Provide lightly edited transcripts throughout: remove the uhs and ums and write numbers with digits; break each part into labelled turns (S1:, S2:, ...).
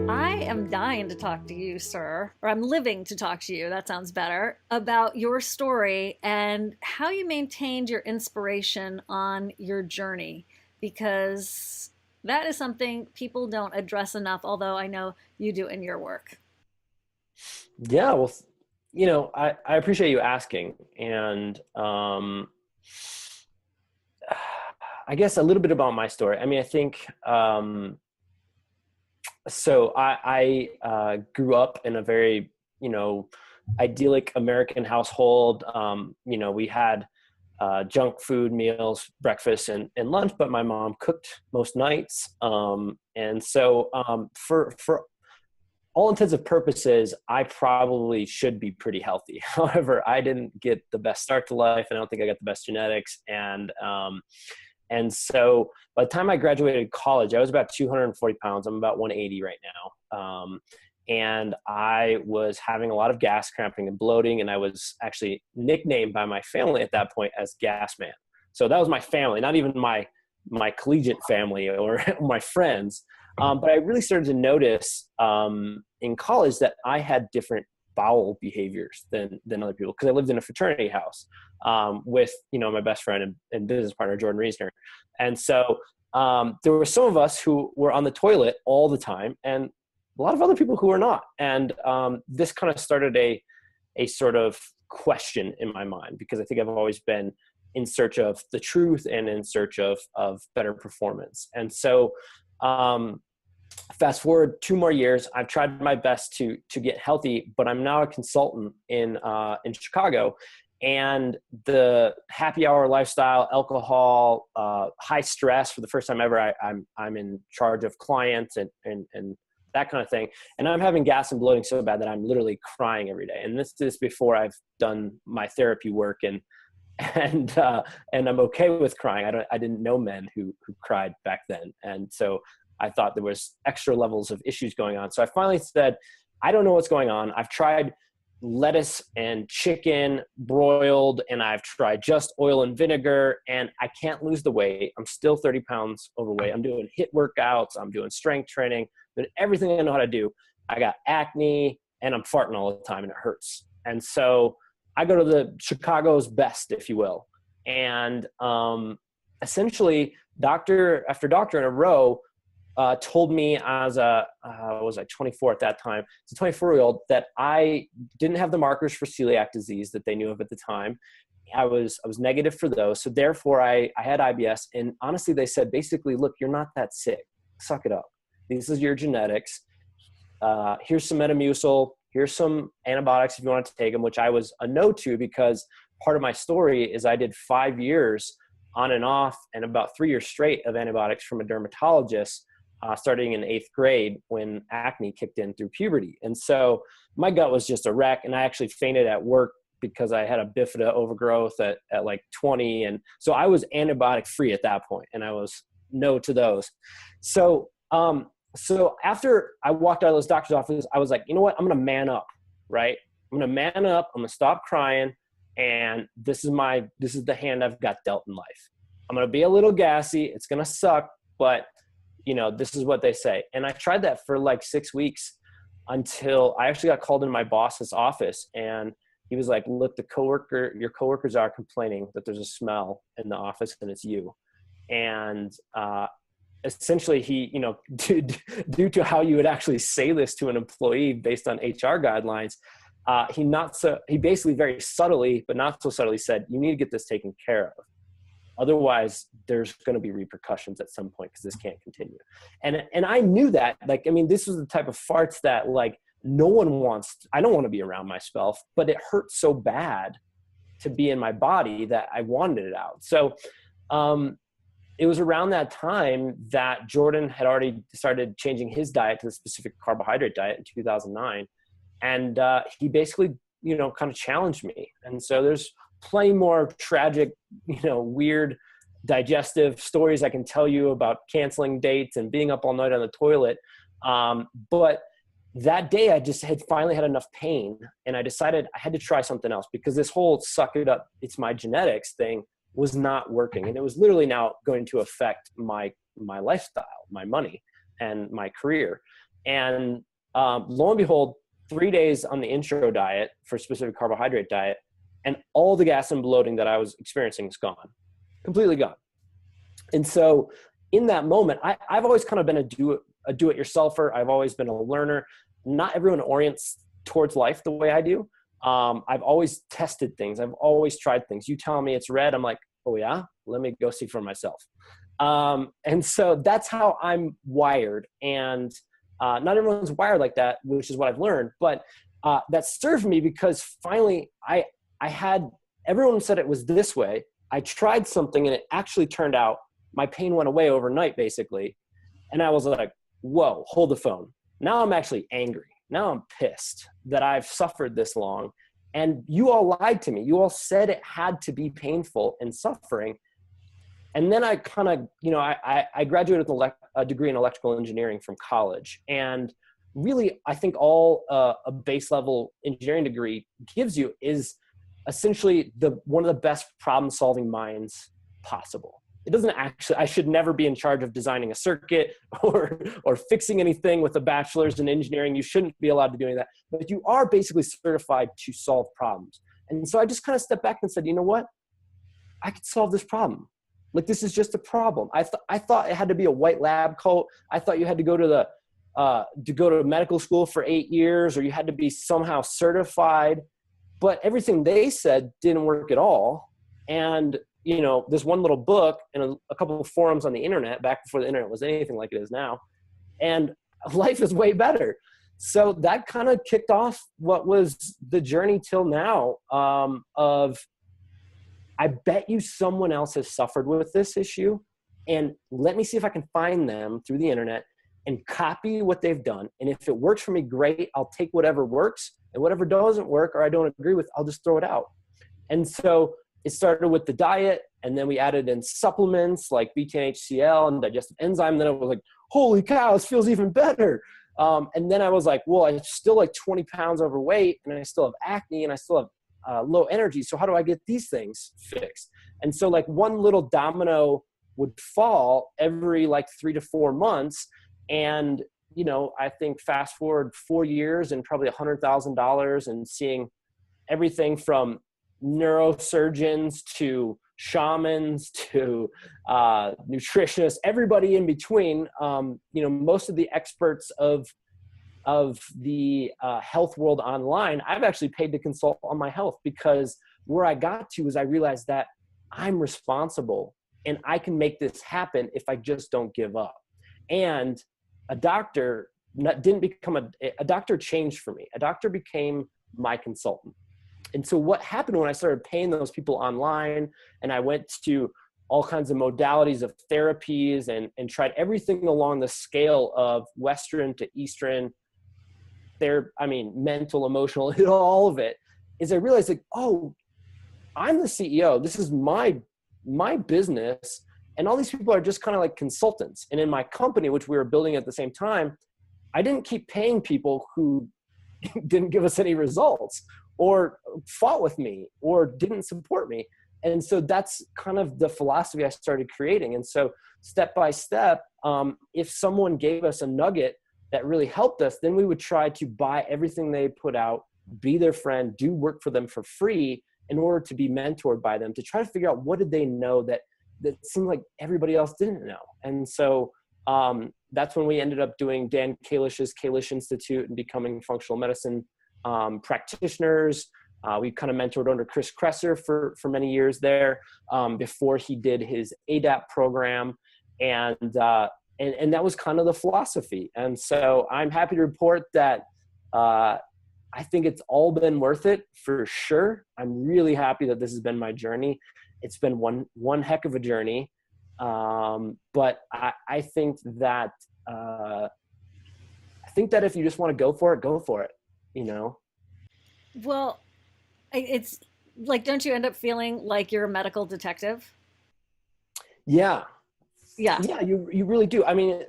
S1: I am dying to talk to you, sir, or I'm living to talk to you, that sounds better, about your story and how you maintained your inspiration on your journey, because that is something people don't address enough, although I know you do in your work.
S2: Yeah, well, I appreciate you asking. And I guess a little bit about my story. I mean, I think, so I grew up in a very, idyllic American household. We had junk food meals, breakfast and lunch, but my mom cooked most nights. And so for all intents and purposes, I probably should be pretty healthy. However, I didn't get the best start to life, and I don't think I got the best genetics. And so by the time I graduated college, I was about 240 pounds. I'm about 180 right now. And I was having a lot of gas cramping and bloating, and I was actually nicknamed by my family at that point as Gas Man. So that was my family, not even my collegiate family or my friends. But I really started to notice in college that I had different bowel behaviors than other people, because I lived in a fraternity house with my best friend and business partner Jordan Reesner. And so there were some of us who were on the toilet all the time, and a lot of other people who were not. And this kind of started a sort of question in my mind, because I think I've always been in search of the truth and in search of better performance. And so fast forward 2 more years, I've tried my best to get healthy, but I'm now a consultant in Chicago. And the happy hour lifestyle, alcohol, high stress, for the first time ever, I'm in charge of clients and that kind of thing. And I'm having gas and bloating so bad that I'm literally crying every day. And this is before I've done my therapy work and I'm okay with crying. I didn't know men who cried back then. And so I thought there was extra levels of issues going on. So I finally said, I don't know what's going on. I've tried lettuce and chicken broiled, and I've tried just oil and vinegar, and I can't lose the weight. I'm still 30 pounds overweight. I'm doing HIIT workouts. I'm doing strength training, doing everything I know how to do. I got acne, and I'm farting all the time, and it hurts. And so I go to the Chicago's best, if you will. And essentially, doctor after doctor in a row told me as was I 24 at that time, as a 24-year-old, that I didn't have the markers for celiac disease that they knew of at the time. I was negative for those. So therefore I had IBS. And honestly, they said, basically, look, you're not that sick. Suck it up. This is your genetics. Here's some Metamucil. Here's some antibiotics if you want to take them, which I was a no to, because part of my story is I did 5 years on and off and about 3 years straight of antibiotics from a dermatologist, starting in 8th grade when acne kicked in through puberty. And so my gut was just a wreck, and I actually fainted at work because I had a bifida overgrowth at like 20. And so I was antibiotic free at that point, and I was no to those. So after I walked out of those doctor's offices, I was like, you know what? I'm going to man up, right? I'm going to man up. I'm going to stop crying. And this is the hand I've got dealt in life. I'm going to be a little gassy. It's going to suck, but this is what they say. And I tried that for like 6 weeks until I actually got called into my boss's office, and he was like, look, your coworkers are complaining that there's a smell in the office, and it's you. And, essentially he, due to how you would actually say this to an employee based on HR guidelines, he basically very subtly, but not so subtly, said, you need to get this taken care of. Otherwise, there's going to be repercussions at some point, because this can't continue. And I knew that, this was the type of farts that no one wants. I don't want to be around myself, but it hurt so bad to be in my body that I wanted it out. So it was around that time that Jordan had already started changing his diet to the specific carbohydrate diet in 2009. And he basically, kind of challenged me. And so there's plenty more tragic, weird digestive stories I can tell you about canceling dates and being up all night on the toilet. But that day I just had finally had enough pain, and I decided I had to try something else, because this whole suck it up, it's my genetics thing was not working. And it was literally now going to affect my lifestyle, my money, and my career. And lo and behold, 3 days on the intro diet for specific carbohydrate diet, and all the gas and bloating that I was experiencing is gone, completely gone. And so in that moment, I've always kind of been a do-it-yourselfer. I've always been a learner. Not everyone orients towards life the way I do. I've always tested things. I've always tried things. You tell me it's red, I'm like, oh yeah, let me go see for myself. And so that's how I'm wired. And not everyone's wired like that, which is what I've learned. But that served me because finally I had, everyone said it was this way. I tried something and it actually turned out, my pain went away overnight basically. And I was like, whoa, hold the phone. Now I'm actually angry. Now I'm pissed that I've suffered this long. And you all lied to me. You all said it had to be painful and suffering. And then I kind of, I graduated with a degree in electrical engineering from college. And really, I think all a base level engineering degree gives you is essentially one of the best problem solving minds possible. It doesn't actually, I should never be in charge of designing a circuit or fixing anything with a bachelor's in engineering. You shouldn't be allowed to do any of that, but you are basically certified to solve problems. And so I just kind of stepped back and said, you know what? I could solve this problem. Like, this is just a problem. I thought it had to be a white lab coat. I thought you had to go to medical school for 8 years, or you had to be somehow certified, but everything they said didn't work at all. And this one little book and a couple of forums on the internet back before the internet was anything like it is now. And life is way better. So that kind of kicked off what was the journey till now of, I bet you someone else has suffered with this issue, and let me see if I can find them through the internet and copy what they've done. And if it works for me, great. I'll take whatever works, and whatever doesn't work or I don't agree with, I'll just throw it out. And so it started with the diet, and then we added in supplements like betaine HCl and digestive enzyme. And then it was like, holy cow, this feels even better. And then I was like, well, I'm still like 20 pounds overweight, and I still have acne, and I still have low energy. So how do I get these things fixed? And so like one little domino would fall every like 3 to 4 months. And, I think fast forward 4 years and probably $100,000 and seeing everything from neurosurgeons to shamans to nutritionists, everybody in between, most of the experts of the health world online, I've actually paid to consult on my health, because where I got to is I realized that I'm responsible and I can make this happen if I just don't give up. And a doctor didn't become a doctor changed for me. A doctor became my consultant. And so what happened when I started paying those people online, and I went to all kinds of modalities of therapies and tried everything along the scale of Western to Eastern, mental, emotional, all of it, is I realized like, oh, I'm the CEO. This is my business. And all these people are just kind of like consultants. And in my company, which we were building at the same time, I didn't keep paying people who didn't give us any results or fought with me or didn't support me. And so that's kind of the philosophy I started creating. And so step by step, if someone gave us a nugget that really helped us, then we would try to buy everything they put out, be their friend, do work for them for free in order to be mentored by them, to try to figure out what did they know that seemed like everybody else didn't know. And so that's when we ended up doing Dan Kalish's Kalish Institute and becoming functional medicine practitioners. We kind of mentored under Chris Kresser for many years there before he did his ADAP program. And that was kind of the philosophy. And so I'm happy to report that I think it's all been worth it for sure. I'm really happy that this has been my journey. It's been one heck of a journey. But I think that if you just want to go for it, go for it,
S1: Well, it's like, don't you end up feeling like you're a medical detective?
S2: Yeah.
S1: Yeah.
S2: Yeah, you really do. I mean,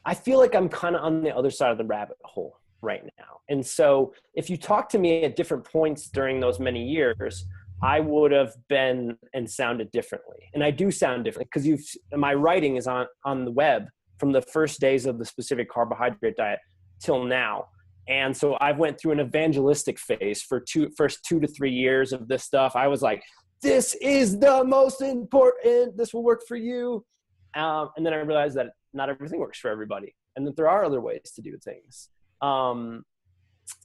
S2: I feel like I'm kind of on the other side of the rabbit hole right now. And so if you talk to me at different points during those many years, I would have been and sounded differently. And I do sound different because my writing is on the web from the first days of the specific carbohydrate diet till now. And so I went through an evangelistic phase for first 2 to 3 years of this stuff. I was like, this is the most important, this will work for you. And then I realized that not everything works for everybody, and that there are other ways to do things.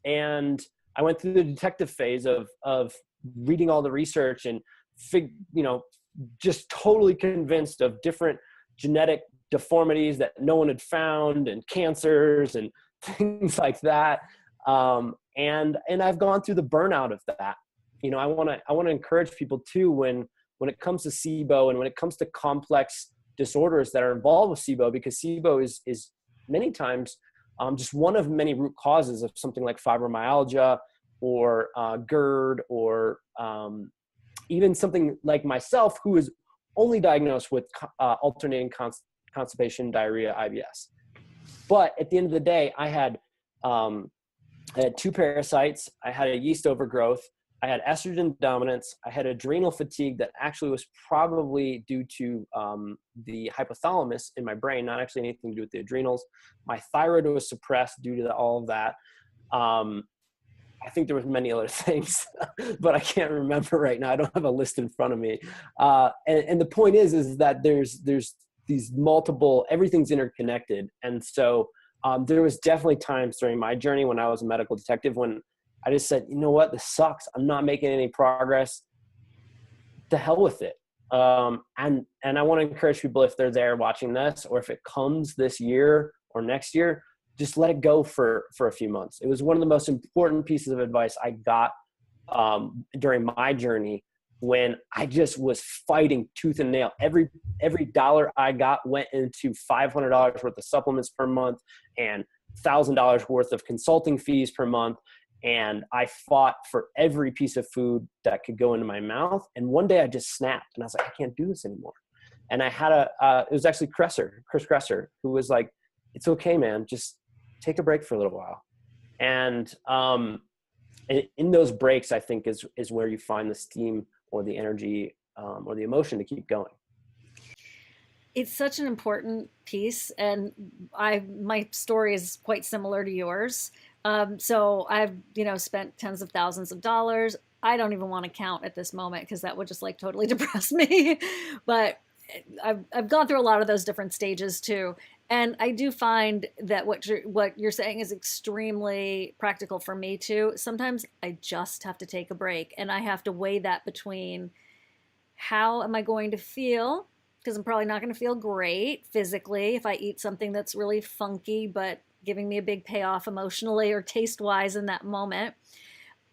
S2: And I went through the detective phase of reading all the research and just totally convinced of different genetic deformities that no one had found, and cancers and things like that. And I've gone through the burnout of that. I want to encourage people too, when it comes to SIBO and when it comes to complex disorders that are involved with SIBO, because SIBO is many times just one of many root causes of something like fibromyalgia or GERD, or even something like myself, who is only diagnosed with alternating constipation, diarrhea, IBS. But at the end of the day, I had 2 parasites. I had a yeast overgrowth. I had estrogen dominance. I had adrenal fatigue that actually was probably due to the hypothalamus in my brain, not actually anything to do with the adrenals. My thyroid was suppressed due to all of that. I think there was many other things, but I can't remember right now. I don't have a list in front of me. And the point is that there's these multiple, everything's interconnected. And so there was definitely times during my journey when I was a medical detective when I just said, you know what, this sucks. I'm not making any progress. To hell with it. And I want to encourage people, if they're there watching this, or if it comes this year or next year, just let it go for a few months. It was one of the most important pieces of advice I got during my journey, when I just was fighting tooth and nail. Every dollar I got went into $500 worth of supplements per month and $1,000 worth of consulting fees per month. And I fought for every piece of food that could go into my mouth. And one day I just snapped and I was like, I can't do this anymore. And I had it was actually Chris Kresser, who was like, it's okay, man, just take a break for a little while. And in those breaks, I think is where you find the steam or the energy or the emotion to keep going.
S1: It's such an important piece. And my story is quite similar to yours. So I've, spent tens of thousands of dollars. I don't even want to count at this moment, because that would just like totally depress me. But I've gone through a lot of those different stages too. And I do find that what you're saying is extremely practical for me too. Sometimes I just have to take a break, and I have to weigh that between how am I going to feel, because I'm probably not going to feel great physically if I eat something that's really funky, but giving me a big payoff emotionally or taste wise in that moment.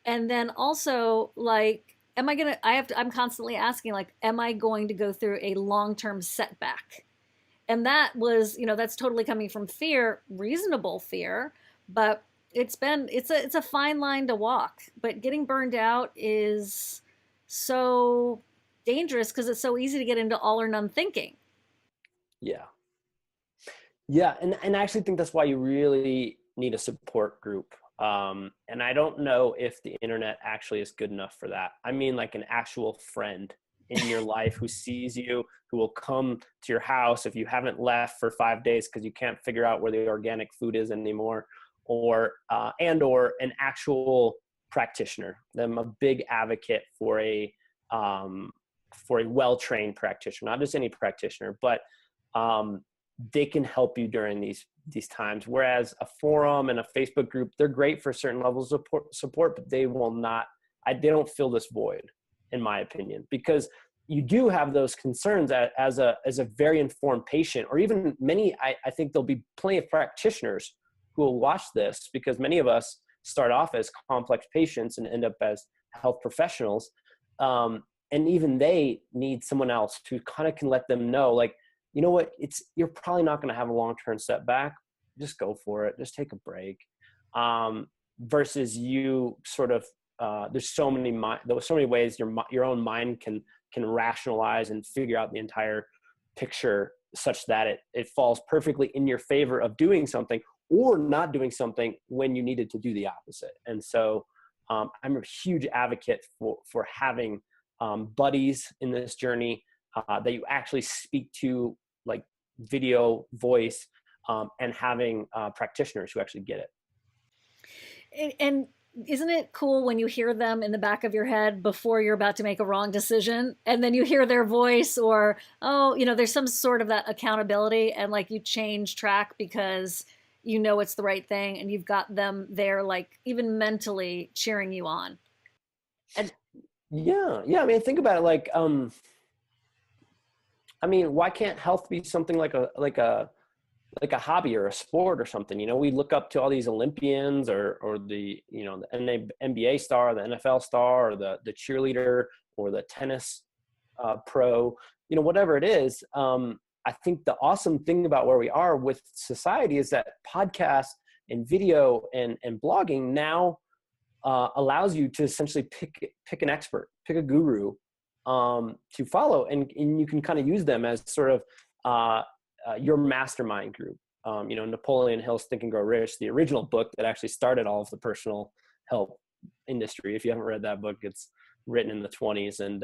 S1: And then also, like, I'm constantly asking, like, am I going to go through a long-term setback? And that was, that's totally coming from fear, reasonable fear, but it's a fine line to walk. But getting burned out is so dangerous because it's so easy to get into all or none thinking.
S2: Yeah. Yeah. And I actually think that's why you really need a support group. And I don't know if the internet actually is good enough for that. I mean, like an actual friend in your life who sees you, who will come to your house if you haven't left for 5 days because you can't figure out where the organic food is anymore, or an actual practitioner. I'm a big advocate for a well-trained practitioner, not just any practitioner, but they can help you during these times. Whereas a forum and a Facebook group, they're great for certain levels of support, but they don't fill this void, in my opinion, because you do have those concerns as a very informed patient, or even many, I think there'll be plenty of practitioners who will watch this, because many of us start off as complex patients and end up as health professionals. And even they need someone else who kind of can let them know, like, you know what, you're probably not going to have a long-term setback. Just go for it. Just take a break. Versus you sort of, there's so many ways your own mind can rationalize and figure out the entire picture such that it falls perfectly in your favor of doing something or not doing something when you needed to do the opposite. And so I'm a huge advocate for having buddies in this journey that you actually speak to, like video, voice, and having practitioners who actually get it.
S1: And isn't it cool when you hear them in the back of your head before you're about to make a wrong decision, and then you hear their voice, or, oh, there's some sort of that accountability, and like you change track because you know it's the right thing, and you've got them there, like even mentally cheering you on. And
S2: yeah. I mean, think about it. Like, I mean, why can't health be something like a hobby or a sport or something? We look up to all these Olympians or the, the NBA star, the NFL star, or the cheerleader, or the tennis pro, whatever it is. I think the awesome thing about where we are with society is that podcasts and video and blogging now allows you to essentially pick an expert, pick a guru to follow, and you can kind of use them as sort of your mastermind group. Napoleon Hill's Think and Grow Rich, the original book that actually started all of the personal health industry. If you haven't read that book, it's written in the 1920s, and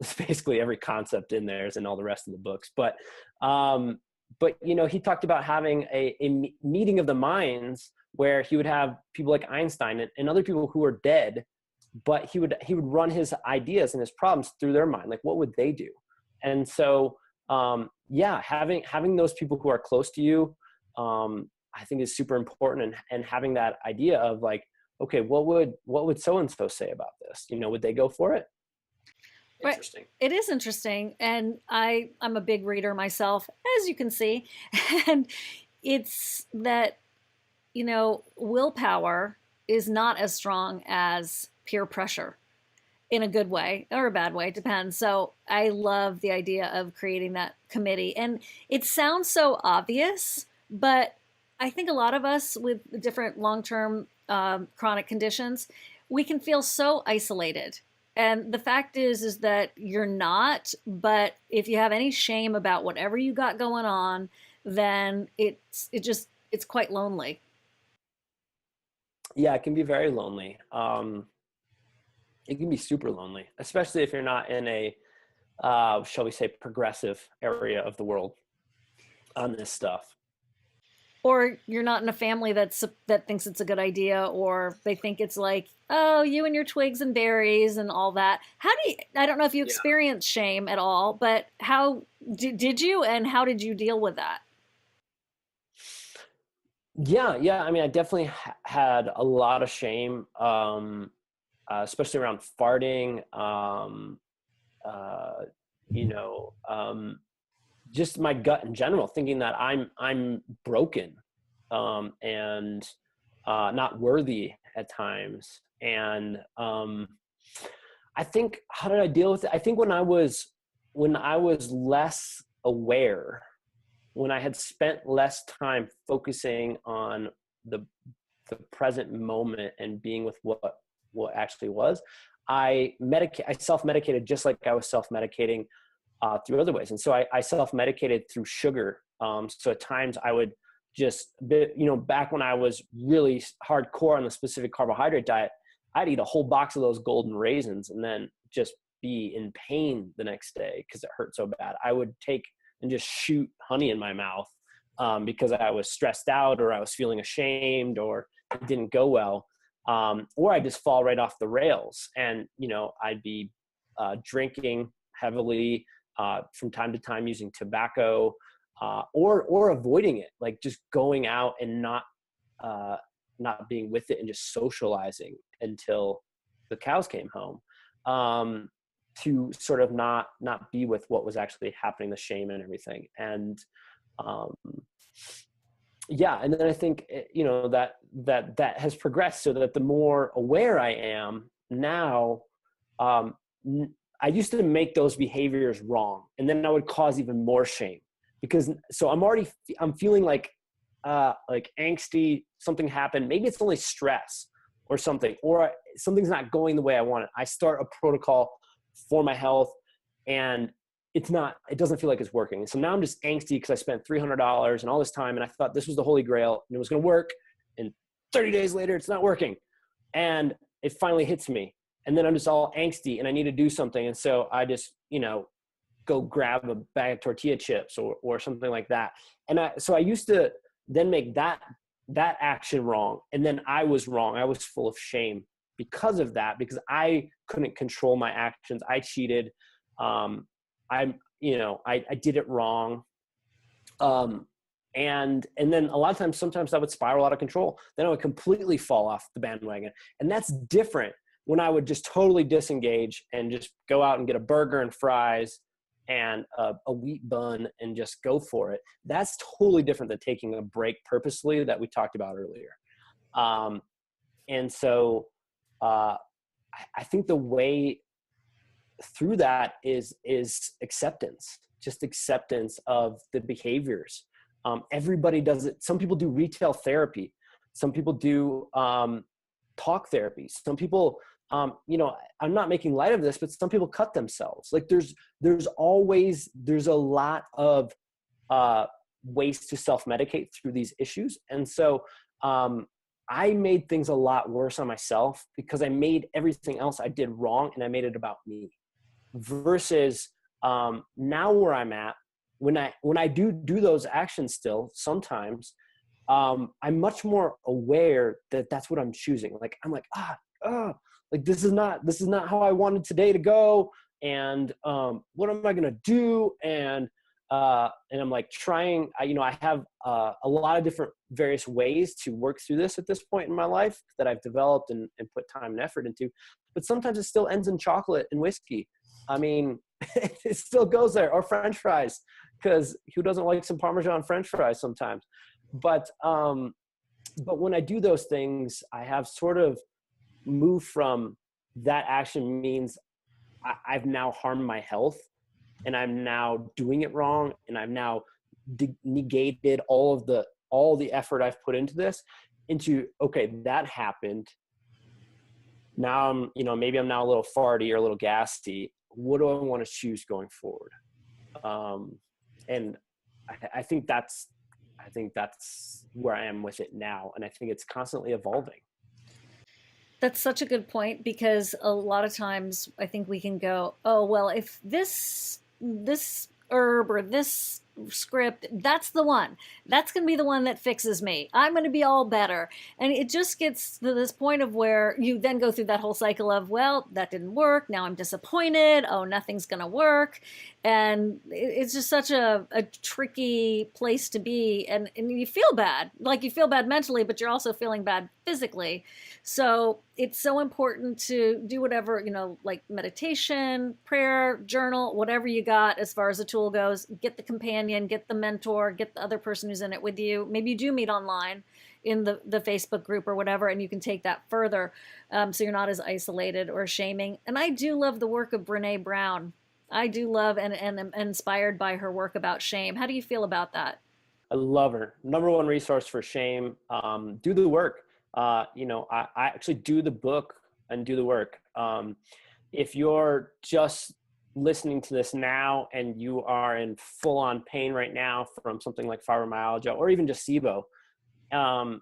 S2: it's basically every concept in there is in all the rest of the books. But he talked about having a meeting of the minds where he would have people like Einstein and other people who are dead, but he would run his ideas and his problems through their mind. Like, what would they do? And so, having those people who are close to you, I think is super important, and having that idea of like, okay, what would so-and-so say about this? Would they go for it? Interesting.
S1: Right. It is interesting. And I'm a big reader myself, as you can see. And it's that, willpower is not as strong as peer pressure, in a good way or a bad way, it depends. So I love the idea of creating that committee. And it sounds so obvious, but I think a lot of us with different long-term chronic conditions, we can feel so isolated. And the fact is that you're not, but if you have any shame about whatever you got going on, then it's quite lonely.
S2: Yeah, it can be very lonely. It can be super lonely, especially if you're not in a, shall we say, progressive area of the world on this stuff.
S1: Or you're not in a family that thinks it's a good idea, or they think it's like, oh, you and your twigs and berries and all that. I don't know if you experienced shame at all, but how did you, and how did you deal with that?
S2: Yeah. I mean, I definitely had a lot of shame, especially around farting, just my gut in general, thinking that I'm broken, and not worthy at times. And I think, how did I deal with it? I think when I was less aware, when I had spent less time focusing on the present moment and being with what actually was, I self-medicated just like I was self-medicating through other ways. And so I self-medicated through sugar. So at times I would just, back when I was really hardcore on the specific carbohydrate diet, I'd eat a whole box of those golden raisins and then just be in pain the next day because it hurt so bad. I would take and just shoot honey in my mouth because I was stressed out, or I was feeling ashamed, or it didn't go well. Or I just fall right off the rails, and, I'd be drinking heavily, from time to time, using tobacco, or avoiding it, like just going out and not being with it and just socializing until the cows came home, to sort of not be with what was actually happening, the shame and everything. And, and then I think, that has progressed so that the more aware I am now, I used to make those behaviors wrong, and then I would cause even more shame so I'm feeling like angsty, something happened. Maybe it's only stress or something, or something's not going the way I want it. I start a protocol for my health, and it doesn't feel like it's working. So now I'm just angsty because I spent $300 and all this time, and I thought this was the holy grail and it was going to work. And 30 days later, it's not working. And it finally hits me. and then I'm just all angsty and I need to do something. And so I just, go grab a bag of tortilla chips or something like that. And so I used to then make that action wrong. And then I was wrong. I was full of shame because of that, because I couldn't control my actions. I cheated. I did it wrong. And then a lot of times, sometimes I would spiral out of control. Then I would completely fall off the bandwagon. And that's different when I would just totally disengage and just go out and get a burger and fries and a wheat bun and just go for it. That's totally different than taking a break purposely that we talked about earlier. And so I think the way through that is acceptance, just acceptance of the behaviors. Everybody does it. Some people do retail therapy. Some people do talk therapy. Some people, I'm not making light of this, but some people cut themselves. Like there's a lot of ways to self-medicate through these issues. And so I made things a lot worse on myself because I made everything else I did wrong and I made it about me. Versus now where I'm at, when I do those actions still, sometimes I'm much more aware that that's what I'm choosing. Like I'm like, like this is not how I wanted today to go. And what am I gonna do? And I'm like trying. I have a lot of different various ways to work through this at this point in my life that I've developed and put time and effort into. But sometimes it still ends in chocolate and whiskey. I mean, it still goes there, or French fries, because who doesn't like some Parmesan French fries sometimes? But when I do those things, I have sort of moved from that action means I've now harmed my health, and I'm now doing it wrong, and I've now negated all the effort I've put into this into, okay, that happened. Now I'm, maybe I'm now a little farty or a little gassy. What do I want to choose going forward? And I think that's where I am with it now. And I think it's constantly evolving.
S1: That's such a good point, because a lot of times I think we can go, oh, well, if this herb or this script, that's the one. That's going to be the one that fixes me. I'm going to be all better. And it just gets to this point of where you then go through that whole cycle of, well, that didn't work. Now I'm disappointed. Oh, nothing's going to work. And it's just such a tricky place to be. And you feel bad. Like you feel bad mentally, but you're also feeling bad physically. So it's so important to do whatever, like meditation, prayer, journal, whatever you got as far as the tool goes. Get the companion, get the mentor, get the other person who's in it with you. Maybe you do meet online in the Facebook group or whatever, and you can take that further, so you're not as isolated or shaming. And I do love the work of Brené Brown. I do love and am inspired by her work about shame. How do you feel about that?
S2: I love her. Number one resource for shame. Do the work. I actually do the book and do the work. If you're just listening to this now and you are in full on pain right now from something like fibromyalgia or even just SIBO, I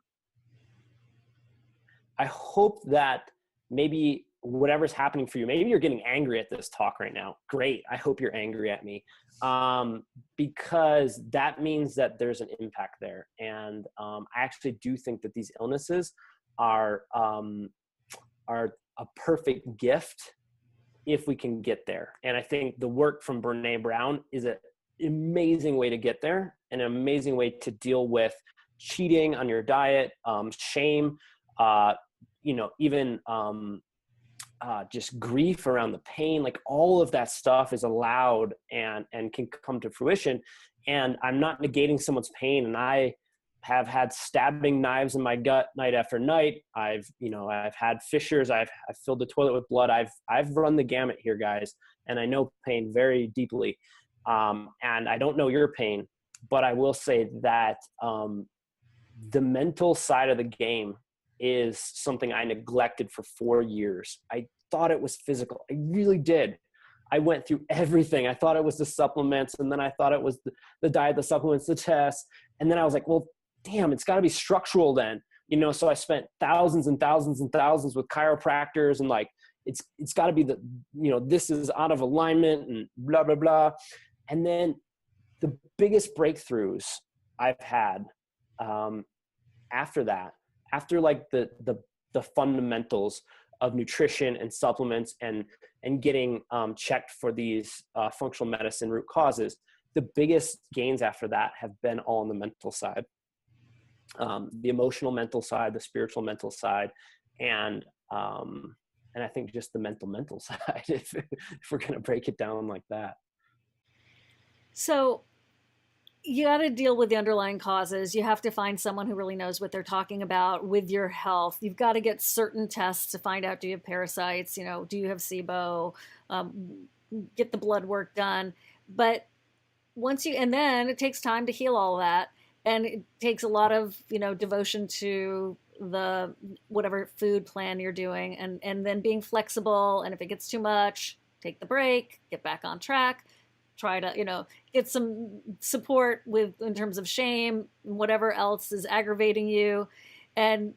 S2: hope that maybe whatever's happening for you, maybe you're getting angry at this talk right now. Great. I hope you're angry at me, because that means that there's an impact there. And I actually do think that these illnesses are a perfect gift if we can get there. And I think the work from Brené Brown is an amazing way to get there, an amazing way to deal with cheating on your diet, shame, even just grief around the pain. Like all of that stuff is allowed and can come to fruition. And I'm not negating someone's pain. And I have had stabbing knives in my gut night after night. I've had fissures. I've filled the toilet with blood. I've run the gamut here, guys. And I know pain very deeply. And I don't know your pain, but I will say that the mental side of the game is something I neglected for 4 years. I thought it was physical. I really did. I went through everything. I thought it was the supplements, and then I thought it was the diet, the supplements, the tests. And then I was like, well, damn, it's got to be structural then. So I spent thousands and thousands and thousands with chiropractors and it's got to be this is out of alignment and blah, blah, blah. And then the biggest breakthroughs I've had after that, after like the fundamentals of nutrition and supplements and getting checked for these functional medicine root causes, the biggest gains after that have been all on the mental side, the emotional mental side, the spiritual mental side, and I think just the mental side, if we're going to break it down like that.
S1: So you got to deal with the underlying causes. You have to find someone who really knows what they're talking about with your health. You've got to get certain tests to find out, do you have parasites? Do you have SIBO? Get the blood work done. But and then it takes time to heal all that. And it takes a lot of, devotion to the whatever food plan you're doing, and then being flexible. And if it gets too much, take the break, get back on track, try to, get some support in terms of shame, whatever else is aggravating you. And,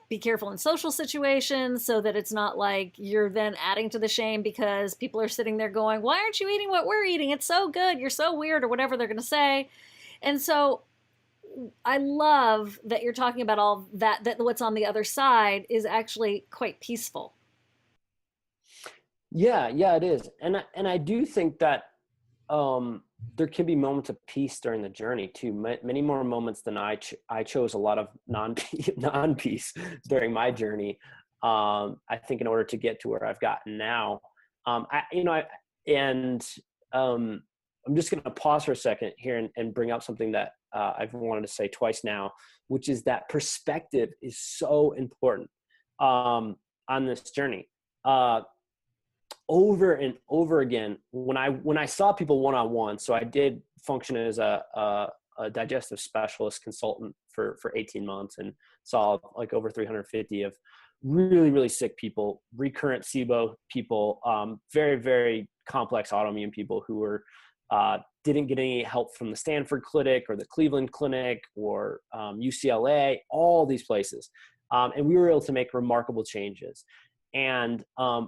S1: be careful in social situations so that it's not like you're then adding to the shame because people are sitting there going, why aren't you eating what we're eating? It's so good. You're so weird, or whatever they're going to say. And so I love that you're talking about all that what's on the other side is actually quite peaceful.
S2: Yeah, it is. And I do think that there can be moments of peace during the journey too. Many more moments than I chose a lot of non-peace during my journey. I think in order to get to where I've gotten now, I'm just going to pause for a second here and bring up something that I've wanted to say twice now, which is that perspective is so important on this journey. Over and over again, when I saw people one-on-one, so I did function as a digestive specialist consultant for 18 months and saw like over 350 of really, really sick people, recurrent SIBO people, very, very complex autoimmune people who were didn't get any help from the Stanford Clinic or the Cleveland Clinic or UCLA, all these places. And we were able to make remarkable changes. And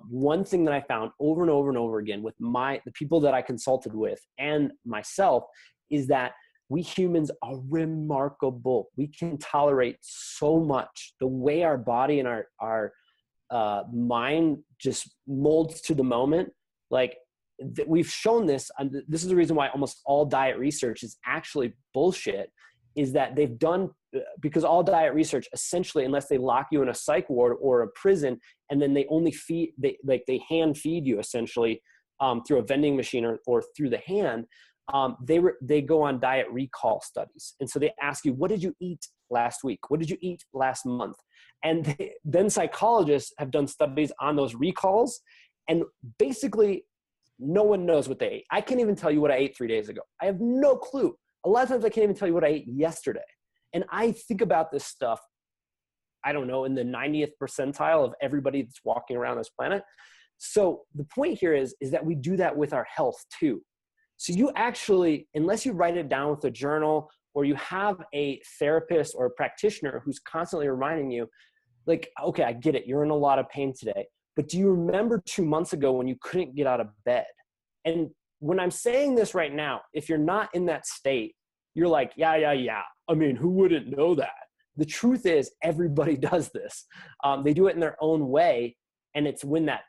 S2: one thing that I found over and over and over again with the people that I consulted with and myself is that we humans are remarkable. We can tolerate so much. The way our body and our mind just molds to the moment, like we've shown this, and this is the reason why almost all diet research is actually bullshit, is that they've done, because all diet research essentially, unless they lock you in a psych ward or a prison, and then they only they hand feed you essentially through a vending machine or through the hand, they go on diet recall studies. And so they ask you, what did you eat last week? What did you eat last month? And then psychologists have done studies on those recalls, and basically no one knows what they ate. I can't even tell you what I ate 3 days ago. I have no clue. A lot of times I can't even tell you what I ate yesterday. And I think about this stuff, I don't know, in the 90th percentile of everybody that's walking around this planet. So the point here is that we do that with our health too. So you actually, unless you write it down with a journal or you have a therapist or a practitioner who's constantly reminding you, like, okay, I get it, you're in a lot of pain today, but do you remember 2 months ago when you couldn't get out of bed? And when I'm saying this right now, if you're not in that state, you're like, yeah. I mean, who wouldn't know that? The truth is everybody does this. They do it in their own way. And it's when that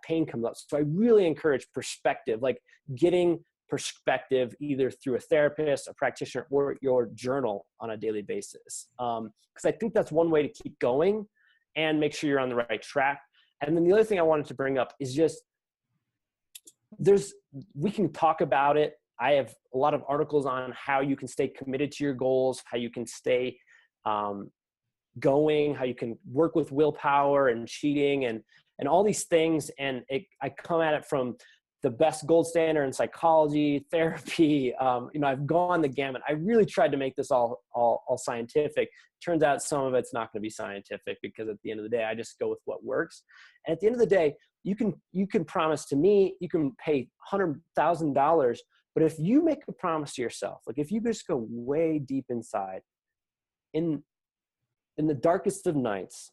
S2: pain comes up. So I really encourage perspective, like getting perspective either through a therapist, a practitioner, or your journal on a daily basis. Because I think that's one way to keep going and make sure you're on the right track. And then the other thing I wanted to bring up is just, we can talk about it. I have a lot of articles on how you can stay committed to your goals, how you can stay going, how you can work with willpower and cheating and all these things. And I come at it from the best gold standard in psychology, therapy. I've gone the gamut. I really tried to make this all scientific. Turns out some of it's not going to be scientific, because at the end of the day, I just go with what works. And at the end of the day, you can promise to me, you can pay $100,000, but if you make a promise to yourself, like if you just go way deep inside, in the darkest of nights,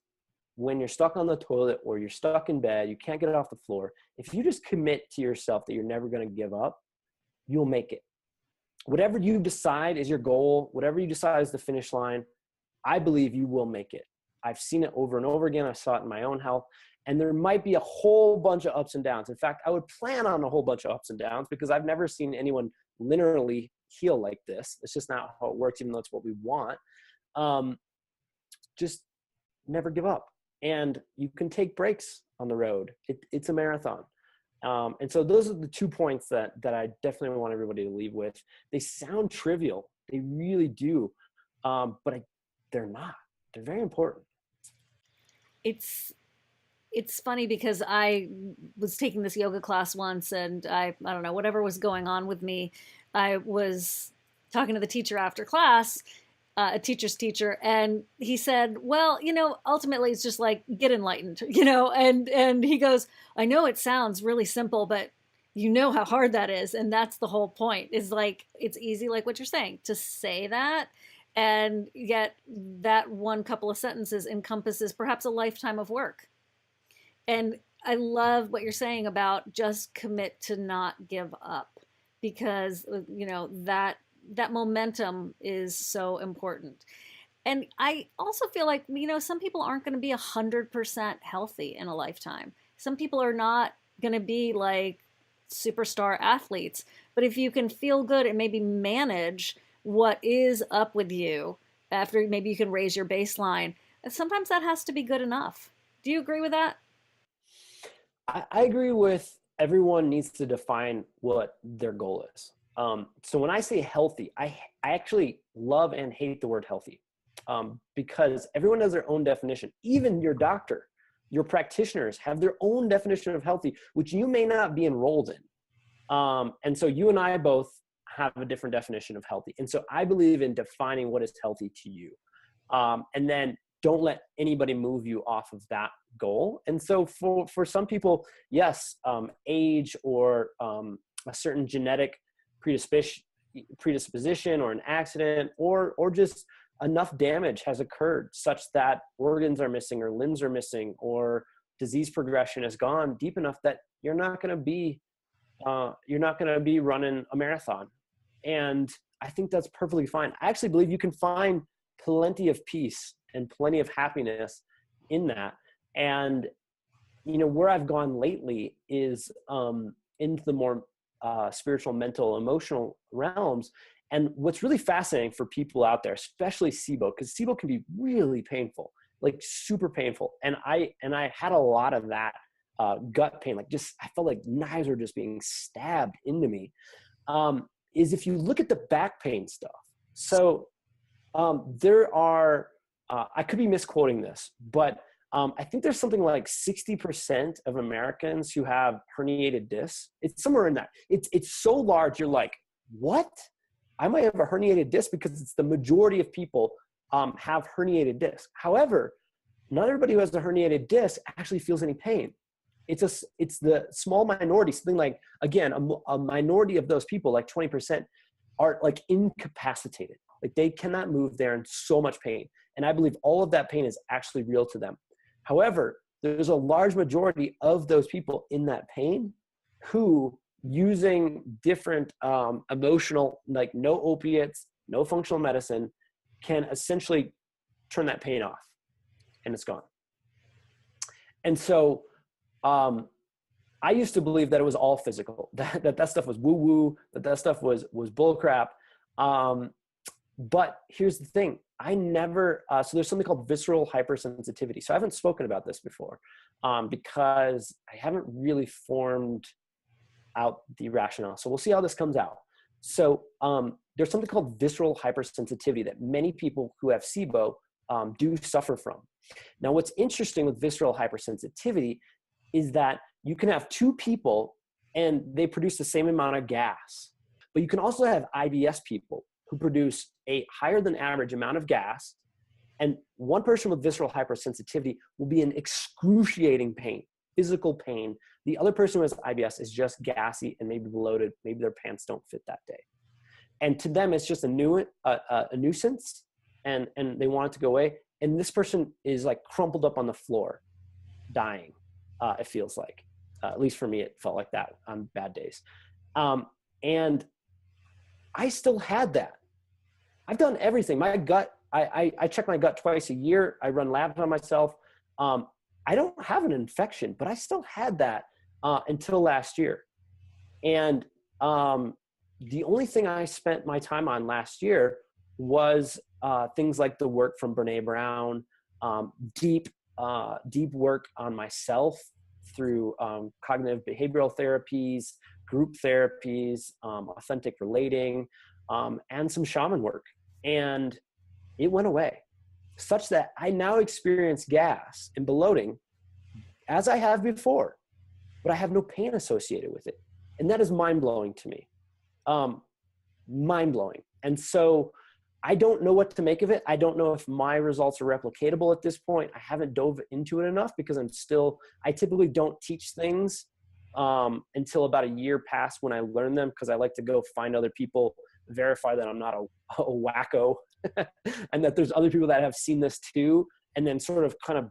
S2: when you're stuck on the toilet or you're stuck in bed, you can't get off the floor, if you just commit to yourself that you're never going to give up, you'll make it. Whatever you decide is your goal, whatever you decide is the finish line, I believe you will make it. I've seen it over and over again. I saw it in my own health. And there might be a whole bunch of ups and downs. In fact, I would plan on a whole bunch of ups and downs because I've never seen anyone linearly heal like this. It's just not how it works, even though it's what we want. Just never give up. And you can take breaks on the road. It's a marathon. And so those are the 2 points that I definitely want everybody to leave with. They sound trivial. They really do. But they're not. They're very important.
S1: It's funny because I was taking this yoga class once, and I don't know, whatever was going on with me, I was talking to the teacher after class, a teacher's teacher, and he said, well, ultimately it's just like, get enlightened, and he goes, I know it sounds really simple, but you know how hard that is. And that's the whole point, is like, it's easy, like what you're saying, to say that, and yet that one couple of sentences encompasses perhaps a lifetime of work. And I love what you're saying about just commit to not give up, because, that momentum is so important. And I also feel like, some people aren't going to be 100% healthy in a lifetime. Some people are not going to be like superstar athletes, but if you can feel good and maybe manage what is up with you after, maybe you can raise your baseline, sometimes that has to be good enough. Do you agree with that?
S2: I agree with everyone needs to define what their goal is. So when I say healthy, I actually love and hate the word healthy, because everyone has their own definition. Even your doctor, your practitioners have their own definition of healthy, which you may not be enrolled in. And so you and I both have a different definition of healthy. And so I believe in defining what is healthy to you. And then don't let anybody move you off of that goal. And so for some people, yes, age or a certain genetic predisposition or an accident or just enough damage has occurred such that organs are missing or limbs are missing or disease progression has gone deep enough that you're not going to be running a marathon. And I think that's perfectly fine. I actually believe you can find plenty of peace and plenty of happiness in that. And, where I've gone lately is into the more spiritual, mental, emotional realms. And what's really fascinating for people out there, especially SIBO, because SIBO can be really painful, like super painful. And I had a lot of that gut pain, I felt like knives were just being stabbed into me, is if you look at the back pain stuff. So there are, I could be misquoting this, but I think there's something like 60% of Americans who have herniated discs. It's somewhere in that. It's so large, you're like, what? I might have a herniated disc, because it's the majority of people have herniated discs. However, not everybody who has a herniated disc actually feels any pain. It's the small minority, something like, again, a minority of those people, like 20%, are like incapacitated. Like they cannot move, they're in so much pain. And I believe all of that pain is actually real to them. However, there's a large majority of those people in that pain who, using different emotional, like no opiates, no functional medicine, can essentially turn that pain off and it's gone. And so I used to believe that it was all physical, that stuff was woo-woo, that stuff was bullcrap. But here's the thing. I never, so there's something called visceral hypersensitivity. So I haven't spoken about this before because I haven't really formed out the rationale. So we'll see how this comes out. So there's something called visceral hypersensitivity that many people who have SIBO do suffer from. Now, what's interesting with visceral hypersensitivity is that you can have two people and they produce the same amount of gas, but you can also have IBS people who produce a higher than average amount of gas. And one person with visceral hypersensitivity will be in excruciating pain, physical pain. The other person who has IBS is just gassy and maybe bloated. Maybe their pants don't fit that day. And to them, it's just a nuisance and they want it to go away. and this person is like crumpled up on the floor, dying. It feels like, at least for me, it felt like that on bad days. And I still had that. I've done everything. My gut, I check my gut twice a year. I run labs on myself. I don't have an infection, but I still had that until last year. And the only thing I spent my time on last year was things like the work from Brene Brown, deep work on myself through cognitive behavioral therapies, group therapies, authentic relating, and some shaman work. And it went away, such that I now experience gas and bloating as I have before, but I have no pain associated with it. And that is mind-blowing to me. Mind-blowing. And so I don't know what to make of it. I don't know if my results are replicatable at this point. I haven't dove into it enough because I typically don't teach things until about a year past when I learn them, because I like to go find other people, verify that I'm not a wacko and that there's other people that have seen this too, and then sort of kind of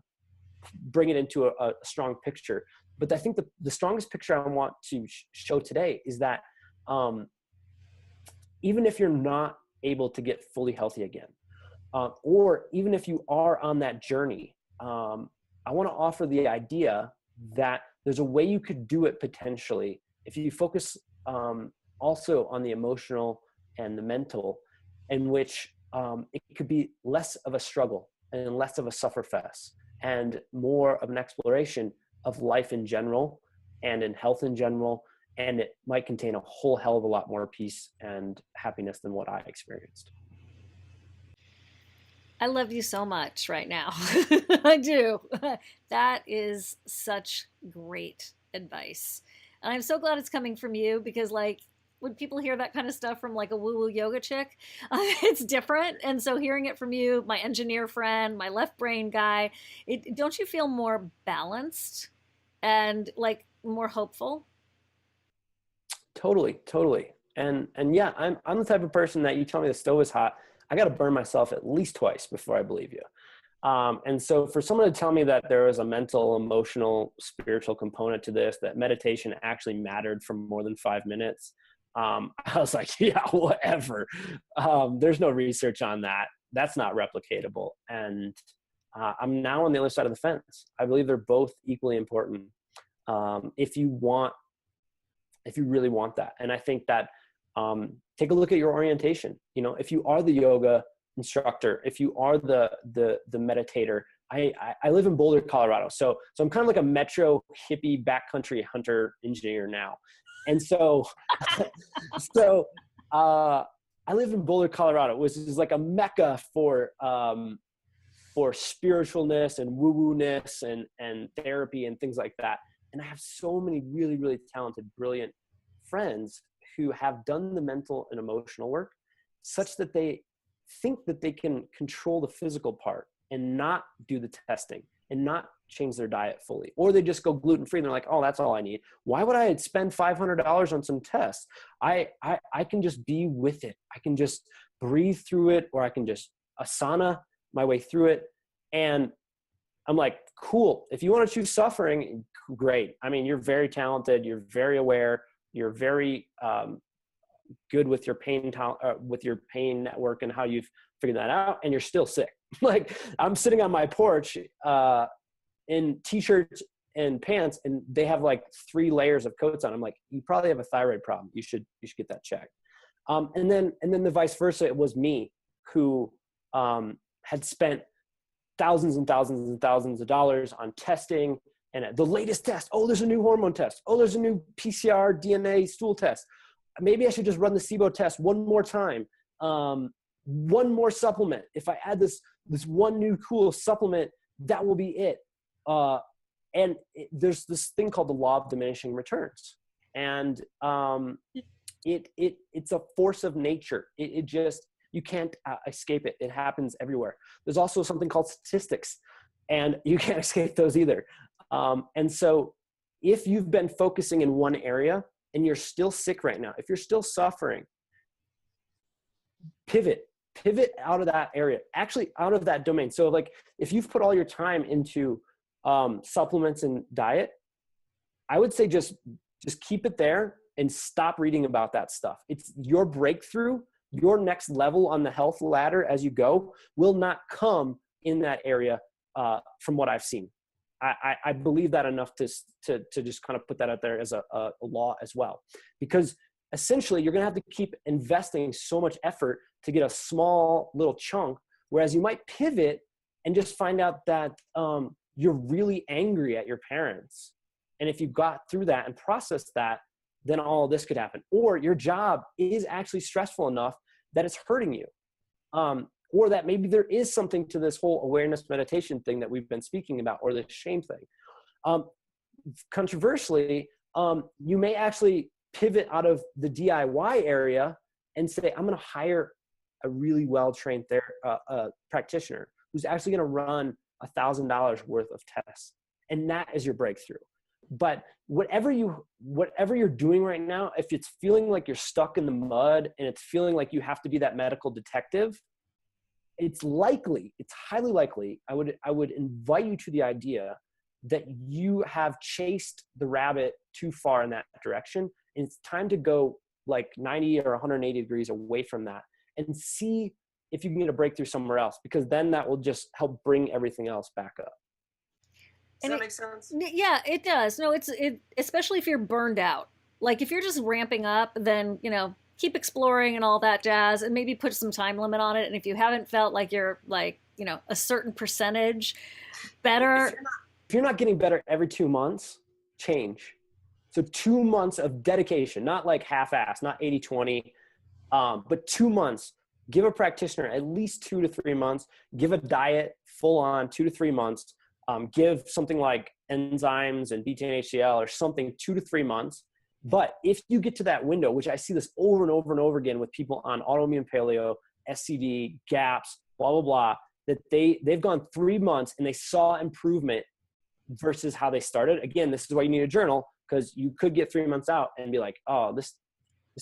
S2: bring it into a strong picture. But I think the strongest picture I want to show today is that even if you're not able to get fully healthy again, or even if you are on that journey, I want to offer the idea that there's a way you could do it potentially if you focus also on the emotional and the mental, in which it could be less of a struggle and less of a sufferfest and more of an exploration of life in general and in health in general. And it might contain a whole hell of a lot more peace and happiness than what I experienced.
S1: I love you so much right now. I do. That is such great advice. And I'm so glad it's coming from you, because like, when people hear that kind of stuff from like a woo-woo yoga chick, it's different. And so hearing it from you, my engineer friend, my left brain guy, don't you feel more balanced and like more hopeful?
S2: Totally. And yeah, I'm the type of person that you tell me the stove is hot, I got to burn myself at least twice before I believe you. And so for someone to tell me that there was a mental, emotional, spiritual component to this, that meditation actually mattered for more than 5 minutes, I was like, yeah, whatever. There's no research on that. That's not replicatable. And I'm now on the other side of the fence. I believe they're both equally important. If you really want that. And I think that, take a look at your orientation. You know, if you are the yoga instructor, if you are the meditator, I live in Boulder, Colorado. So I'm kind of like a metro hippie backcountry hunter engineer now. And so, I live in Boulder, Colorado, which is like a mecca for spiritualness and woo-woo-ness and therapy and things like that. And I have so many really, really talented, brilliant friends who have done the mental and emotional work such that they think that they can control the physical part and not do the testing and not change their diet fully. Or they just go gluten-free and they're like, oh, that's all I need. Why would I spend $500 on some tests? I can just be with it. I can just breathe through it, or I can just asana my way through it. And I'm like, cool. If you want to choose suffering, great. I mean, you're very talented. You're very aware. You're very good with your pain network and how you've figured that out. And you're still sick. Like, I'm sitting on my porch in t-shirts and pants, and they have like 3 layers of coats on. I'm like, you probably have a thyroid problem. You should get that checked. And then the vice versa. It was me who had spent thousands and thousands and thousands of dollars on testing and the latest test. Oh, there's a new hormone test. Oh, there's a new PCR DNA stool test. Maybe I should just run the SIBO test one more time. One more supplement. If I add this one new cool supplement, that will be it. There's this thing called the Law of Diminishing Returns. And it's a force of nature. It just, you can't escape it. It happens everywhere. There's also something called statistics, and you can't escape those either. And so if you've been focusing in one area and you're still sick right now, if you're still suffering, pivot. pivot out of that area, actually out of that domain. So like if you've put all your time into supplements and diet, I would say just keep it there and stop reading about that stuff. It's your breakthrough, your next level on the health ladder as you go will not come in that area from what I've seen. I believe that enough to just kind of put that out there as a law as well, because essentially you're going to have to keep investing so much effort to get a small little chunk, whereas you might pivot and just find out that you're really angry at your parents. And if you got through that and processed that, then all of this could happen. Or your job is actually stressful enough that it's hurting you. Or that maybe there is something to this whole awareness meditation thing that we've been speaking about, or the shame thing. Controversially, you may actually pivot out of the DIY area and say, I'm going to hire a really well-trained practitioner who's actually going to run $1,000 worth of tests. And that is your breakthrough. But whatever you're doing right now, if it's feeling like you're stuck in the mud and it's feeling like you have to be that medical detective, it's highly likely, I would invite you to the idea that you have chased the rabbit too far in that direction. And it's time to go like 90 or 180 degrees away from that and see if you can get a breakthrough somewhere else, because then that will just help bring everything else back up.
S3: Does that make sense?
S1: Yeah, it does. No, it especially if you're burned out. Like if you're just ramping up, then, keep exploring and all that jazz, and maybe put some time limit on it. And if you haven't felt like you're like, a certain percentage better.
S2: If you're not getting better every 2 months, change. So 2 months of dedication, not like half-ass, not 80-20, but 2 months. Give a practitioner at least 2 to 3 months. Give a diet full on 2 to 3 months. Give something like enzymes and betaine HCl or something 2 to 3 months. But if you get to that window, which I see this over and over and over again with people on autoimmune paleo, SCD, GAPS, blah, blah, blah, that they've gone 3 months and they saw improvement versus how they started. Again, this is why you need a journal, because you could get 3 months out and be like, oh, this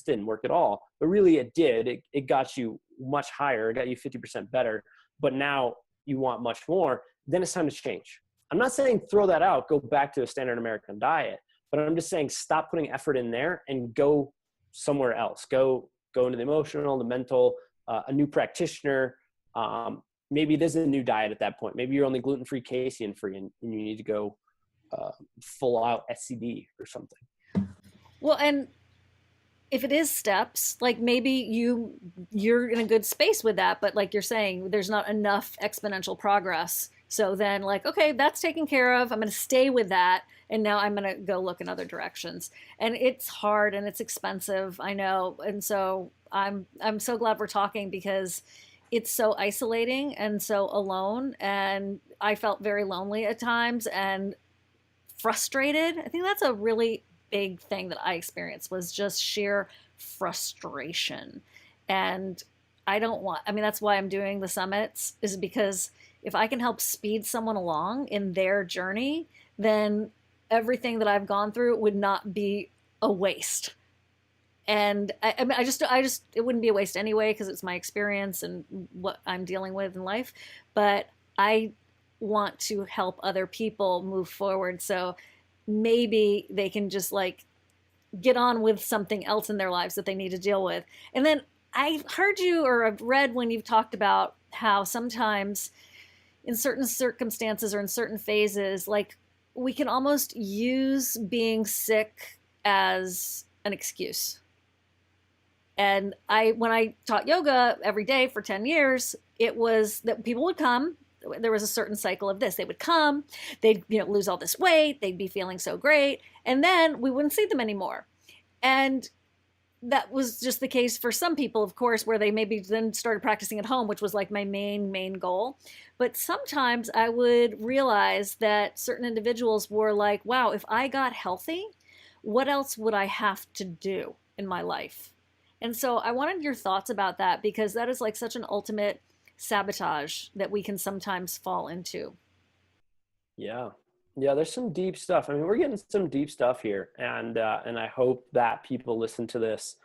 S2: didn't work at all. But really it did. It got you much higher. It got you 50% better. But now you want much more. Then it's time to change. I'm not saying throw that out, go back to a standard American diet, but I'm just saying stop putting effort in there and go somewhere else. Go into the emotional, the mental, a new practitioner. Maybe it is a new diet at that point. Maybe you're only gluten-free, casein-free, and you need to go full out SCD or something.
S1: Well, and if it is steps, like maybe you're in a good space with that, but like you're saying, there's not enough exponential progress. So then like, okay, that's taken care of. I'm going to stay with that. And now I'm going to go look in other directions. And it's hard and it's expensive, I know. And so I'm so glad we're talking, because it's so isolating and so alone. And I felt very lonely at times and frustrated. I think that's a really big thing that I experienced, was just sheer frustration. And that's why I'm doing the summits, is because if I can help speed someone along in their journey, then everything that I've gone through would not be a waste. And I just it wouldn't be a waste anyway, because it's my experience and what I'm dealing with in life. But I want to help other people move forward. So maybe they can just like get on with something else in their lives that they need to deal with. And then I've heard you, or I've read when you've talked about how sometimes in certain circumstances or in certain phases, like we can almost use being sick as an excuse. And when I taught yoga every day for 10 years, it was that people would come. There was a certain cycle of this. They would come, they'd lose all this weight, they'd be feeling so great, and then we wouldn't see them anymore. And that was just the case for some people, of course, where they maybe then started practicing at home, which was like my main goal. But sometimes I would realize that certain individuals were like, wow, if I got healthy, what else would I have to do in my life? And so I wanted your thoughts about that, because that is like such an ultimate sabotage that we can sometimes fall into.
S2: Yeah, there's some deep stuff. I mean, we're getting some deep stuff here, and I hope that people listen to this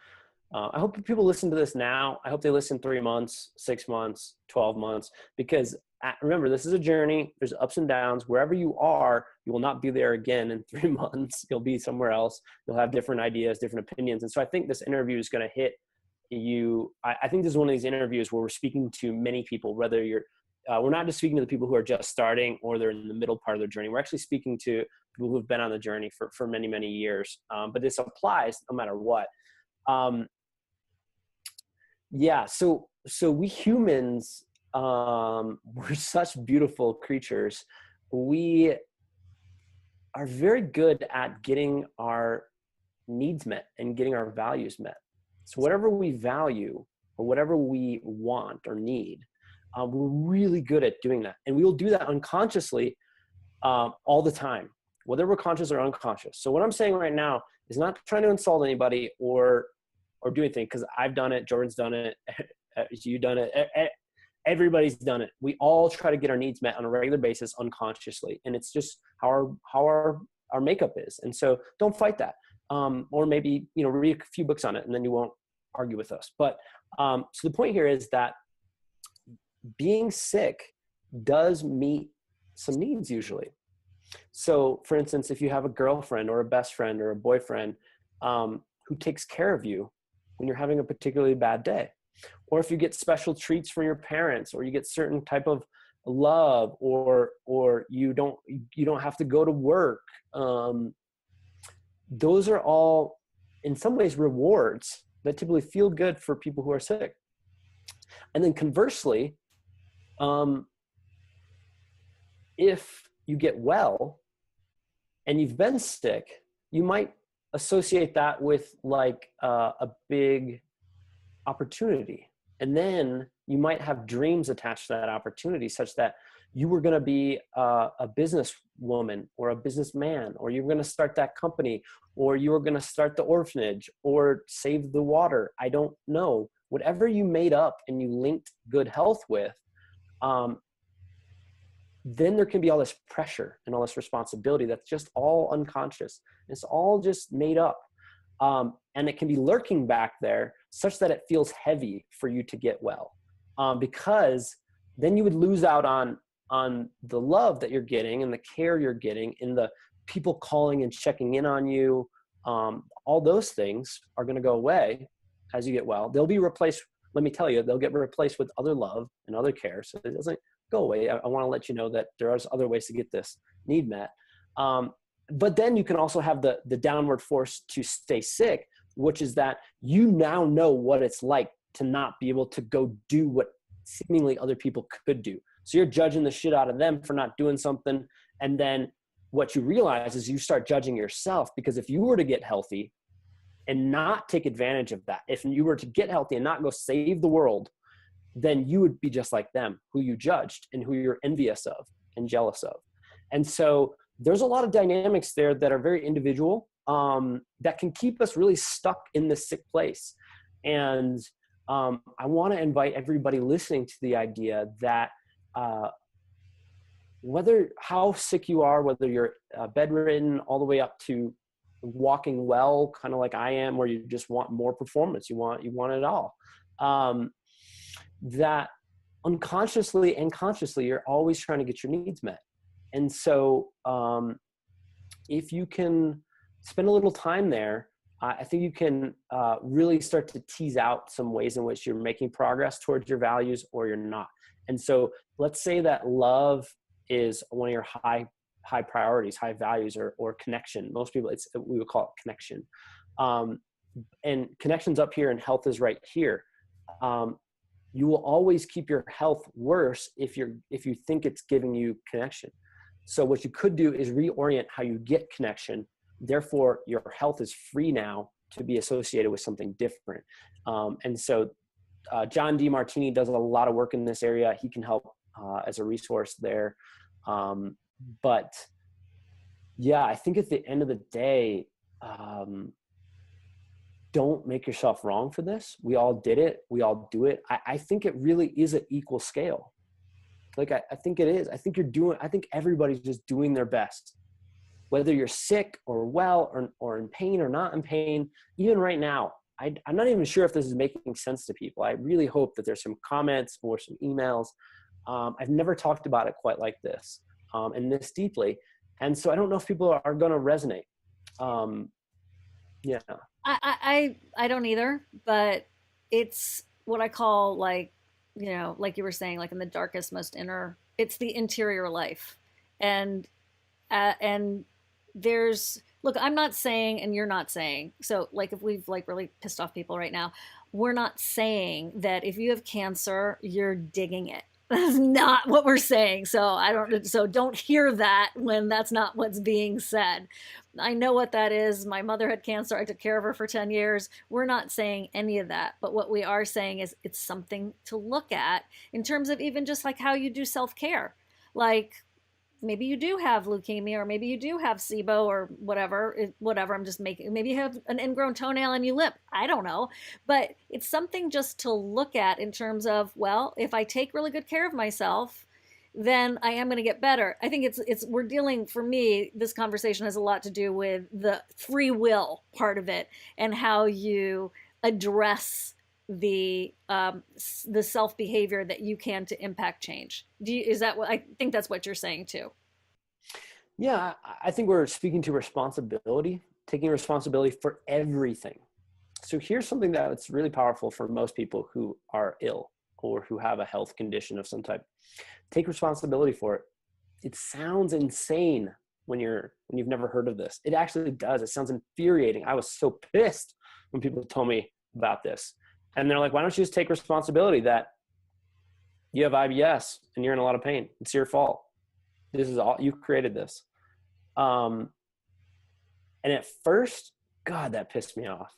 S2: I hope people listen to this now. I hope they listen 3 months, 6 months, 12 months, because remember, this is a journey. There's ups and downs. Wherever you are, you will not be there again in 3 months. You'll be somewhere else. You'll have different ideas, different opinions. And so I think this interview is going to hit you. I think this is one of these interviews where we're speaking to many people, whether we're not just speaking to the people who are just starting or they're in the middle part of their journey. We're actually speaking to people who've been on the journey for many, many years. But this applies no matter what. So we humans, we're such beautiful creatures. We are very good at getting our needs met and getting our values met. So whatever we value or whatever we want or need, we're really good at doing that. And we will do that unconsciously all the time, whether we're conscious or unconscious. So what I'm saying right now is not trying to insult anybody or do anything, because I've done it, Jordan's done it, you've done it, everybody's done it. We all try to get our needs met on a regular basis unconsciously. And it's just how our makeup is. And so don't fight that. Or maybe, read a few books on it and then you won't argue with us. But so the point here is that being sick does meet some needs usually. So for instance, if you have a girlfriend or a best friend or a boyfriend who takes care of you when you're having a particularly bad day, or if you get special treats from your parents, or you get certain type of love, or you don't have to go to work, those are all in some ways rewards that typically feel good for people who are sick. And then conversely, if you get well and you've been sick, you might associate that with like a big opportunity. And then you might have dreams attached to that opportunity, such that you were going to be a businesswoman or a businessman, or you're going to start that company, or you were going to start the orphanage or save the water. I don't know. Whatever you made up and you linked good health with, then there can be all this pressure and all this responsibility that's just all unconscious. It's all just made up. And it can be lurking back there such that it feels heavy for you to get well. Because then you would lose out on the love that you're getting and the care you're getting, and the people calling and checking in on you. All those things are going to go away as you get well. They'll be replaced. Let me tell you, they'll get replaced with other love and other care. So it doesn't go away. I want to let you know that there are other ways to get this need met. But then you can also have the downward force to stay sick, which is that you now know what it's like to not be able to go do what seemingly other people could do. So you're judging the shit out of them for not doing something. And then what you realize is you start judging yourself, because if you were to get healthy and not take advantage of that, if you were to get healthy and not go save the world, then you would be just like them, who you judged and who you're envious of and jealous of. And so there's a lot of dynamics there that are very individual, that can keep us really stuck in this sick place. And I want to invite everybody listening to the idea that how sick you are, whether you're bedridden all the way up to walking well, kind of like I am, where you just want more performance, you want it all, that unconsciously and consciously, you're always trying to get your needs met. And so if you can spend a little time there, I think you can really start to tease out some ways in which you're making progress towards your values or you're not. And so let's say that love is one of your high priorities, high values, or connection. Most people, we would call it connection. And connection's up here and health is right here. You will always keep your health worse if you think it's giving you connection. So what you could do is reorient how you get connection. Therefore, your health is free now to be associated with something different. And so John DeMartini does a lot of work in this area. He can help as a resource there. But yeah, I think at the end of the day, don't make yourself wrong for this. We all did it. We all do it. I think it really is an equal scale. Like, I think it is. I think everybody's just doing their best. Whether you're sick or well or in pain or not in pain, even right now, I'm not even sure if this is making sense to people. I really hope that there's some comments or some emails. I've never talked about it quite like this and this deeply. And so I don't know if people are going to resonate. Yeah.
S1: I don't either, but it's what I call, like, you know, like you were saying, like in the darkest, most inner, it's the interior life. And there's, look, I'm not saying, and you're not saying, so like if we've like really pissed off people right now, we're not saying that if you have cancer, you're digging it. That's not what we're saying. So don't hear that when that's not what's being said. I know what that is. My mother had cancer. I took care of her for 10 years. We're not saying any of that. But what we are saying is it's something to look at in terms of even just like how you do self-care. Like, maybe you do have leukemia, or maybe you do have SIBO, or whatever. I'm just making, maybe you have an ingrown toenail and you limp. I don't know. But it's something just to look at in terms of, well, if I take really good care of myself, then I am going to get better. I think we're dealing, for me, this conversation has a lot to do with the free will part of it and how you address the self behavior that you can to impact change. Is that what I think? That's what you're saying too.
S2: Yeah, I think we're speaking to responsibility, taking responsibility for everything. So here's something that's really powerful for most people who are ill or who have a health condition of some type. Take responsibility for it. It sounds insane when you've never heard of this. It actually does. It sounds infuriating. I was so pissed when people told me about this. And they're like, why don't you just take responsibility that you have IBS and you're in a lot of pain? It's your fault. This is all, you created this. And at first, God, that pissed me off.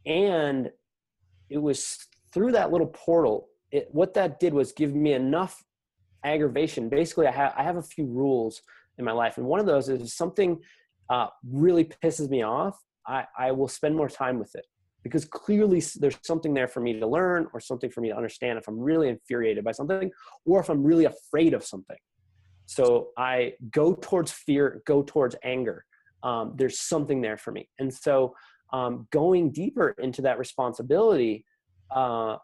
S2: And it was through that little portal, what that did was give me enough aggravation. Basically, I have a few rules in my life. And one of those is if something really pisses me off, I will spend more time with it. Because clearly there's something there for me to learn or something for me to understand if I'm really infuriated by something or if I'm really afraid of something. So I go towards fear, go towards anger. There's something there for me. And so going deeper into that responsibility, I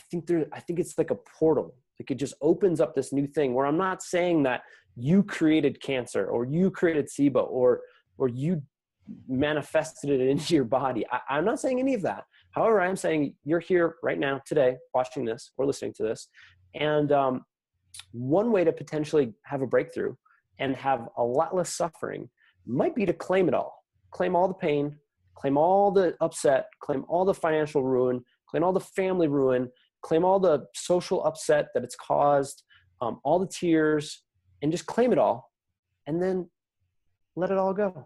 S2: think it's like a portal. Like it just opens up this new thing where I'm not saying that you created cancer or you created SIBO or you manifested it into your body. I'm not saying any of that. However, I'm saying you're here right now, today, watching this or listening to this. And one way to potentially have a breakthrough and have a lot less suffering might be to claim it all. Claim all the pain, claim all the upset, claim all the financial ruin, claim all the family ruin, claim all the social upset that it's caused, all the tears, and just claim it all. And then let it all go.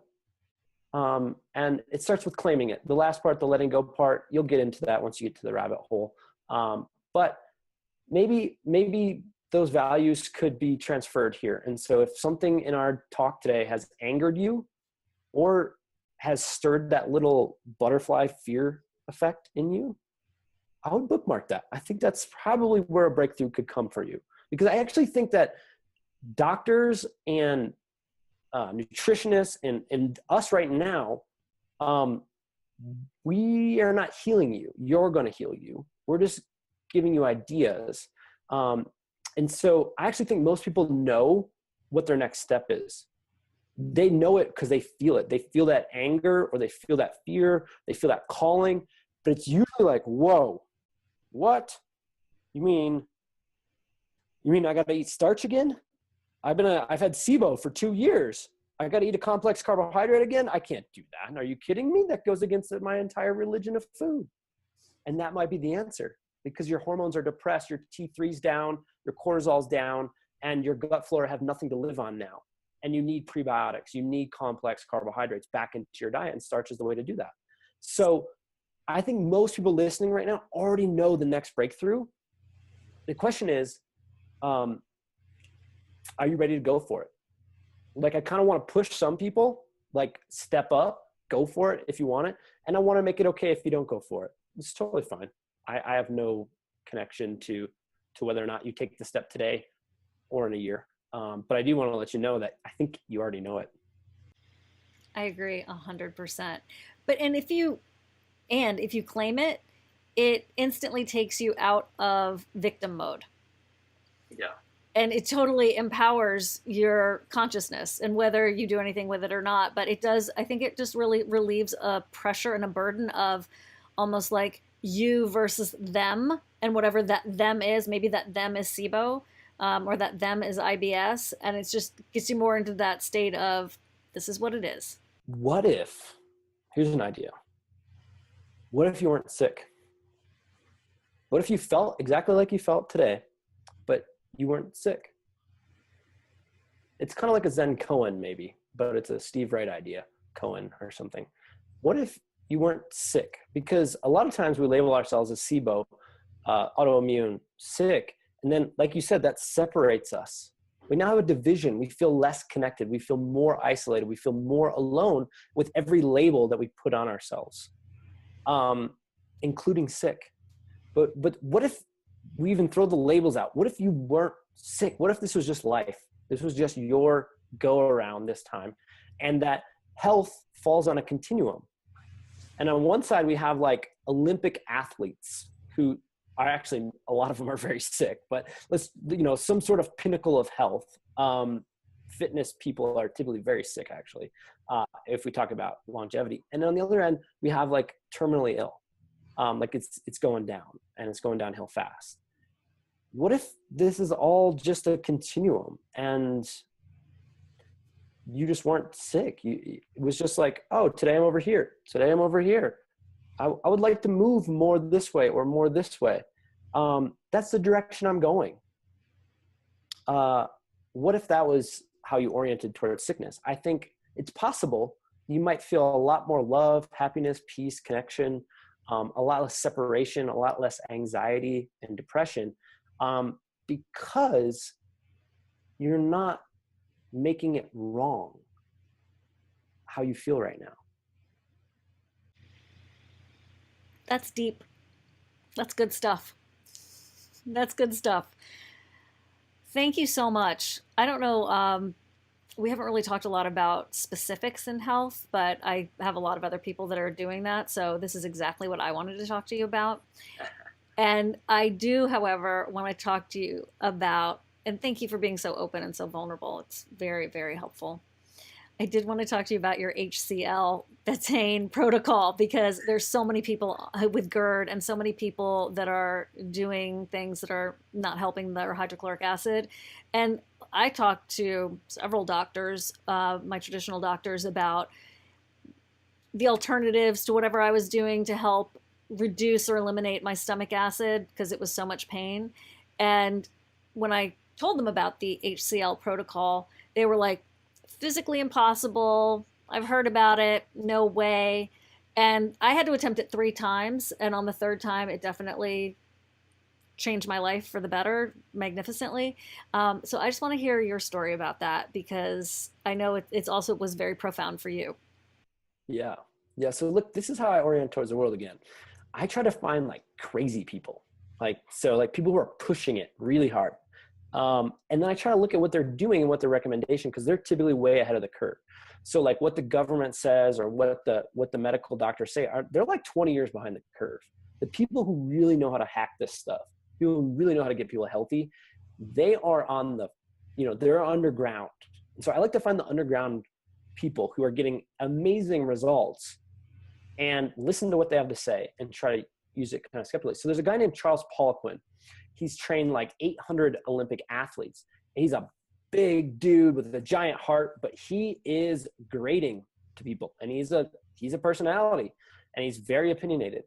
S2: And it starts with claiming it. The last part, the letting go part, you'll get into that once you get to the rabbit hole. But maybe those values could be transferred here. And so if something in our talk today has angered you or has stirred that little butterfly fear effect in you, I would bookmark that. I think that's probably where a breakthrough could come for you. Because I actually think that doctors and nutritionists and us right now, we are not healing you. You're going to heal you. We're just giving you ideas. And so I actually think most people know what their next step is. They know it because they feel it. They feel that anger or they feel that fear. They feel that calling. But it's usually like, whoa, what? You mean I got to eat starch again? I've had SIBO for 2 years. I got to eat a complex carbohydrate again? I can't do that. Are you kidding me? That goes against my entire religion of food. And that might be the answer because your hormones are depressed, your T3's down, your cortisol's down, and your gut flora have nothing to live on now. And you need prebiotics. You need complex carbohydrates back into your diet, and starch is the way to do that. So I think most people listening right now already know the next breakthrough. The question is, are you ready to go for it? Like, I kind of want to push some people, like, step up, go for it if you want it. And I want to make it okay if you don't go for it. It's totally fine. I have no connection to whether or not you take the step today or in a year. But I do want to let you know that I think you already know it.
S1: I agree 100%. But if you claim it, it instantly takes you out of victim mode.
S3: Yeah.
S1: And it totally empowers your consciousness and whether you do anything with it or not. But it does, I think it just really relieves a pressure and a burden of almost like you versus them, and whatever that them is. Maybe that them is SIBO, or that them is IBS. And it's just gets you more into that state of this is what it is.
S2: What if, here's an idea. What if you weren't sick? What if you felt exactly like you felt today, but you weren't sick? It's kind of like a Zen koan maybe, but it's a Steve Wright idea, koan or something. What if you weren't sick? Because a lot of times we label ourselves as SIBO, autoimmune, sick. And then, like you said, that separates us. We now have a division. We feel less connected. We feel more isolated. We feel more alone with every label that we put on ourselves, including sick. But what if we even throw the labels out? What if you weren't sick? What if this was just life? This was just your go around this time, and that health falls on a continuum. And on one side, we have like Olympic athletes who are actually, a lot of them are very sick, but some sort of pinnacle of health. Fitness people are typically very sick, actually, if we talk about longevity. And on the other end, we have like terminally ill. Like it's going down, and it's going downhill fast. What if this is all just a continuum and you just weren't sick? It was just like, oh, today I'm over here. Today I'm over here. I would like to move more this way or more this way. That's the direction I'm going. What if that was how you oriented towards sickness? I think it's possible you might feel a lot more love, happiness, peace, connection, a lot less separation, a lot less anxiety and depression, because you're not making it wrong how you feel right now.
S1: That's deep. That's good stuff. That's good stuff. Thank you so much. I don't know, we haven't really talked a lot about specifics in health, but I have a lot of other people that are doing that. So this is exactly what I wanted to talk to you about. And I do, however, want to talk to you about, and thank you for being so open and so vulnerable. It's very, very helpful. I did want to talk to you about your Hcl Betaine Protocol, because there's so many people with GERD and so many people that are doing things that are not helping their hydrochloric acid. And I talked to several doctors, my traditional doctors, about the alternatives to whatever I was doing to help reduce or eliminate my stomach acid because it was so much pain. And when I told them about the Hcl protocol, they were like, physically impossible. I've heard about it. No way. And I had to attempt it 3 times. And on the 3rd time, it definitely changed my life for the better, magnificently. So I just want to hear your story about that, because I know it's also was very profound for you.
S2: Yeah. Yeah. So look, this is how I orient towards the world again. I try to find like crazy people, like people who are pushing it really hard. And then I try to look at what they're doing and what their recommendation, because they're typically way ahead of the curve. So like what the government says or what the medical doctors say, they're like 20 years behind the curve. The people who really know how to hack this stuff, people who really know how to get people healthy, they are on the, they're underground. And so I like to find the underground people who are getting amazing results and listen to what they have to say and try to use it kind of skeptically. So there's a guy named Charles Poliquin. He's trained like 800 Olympic athletes. He's a big dude with a giant heart, but he is grading to people, and he's a personality, and he's very opinionated.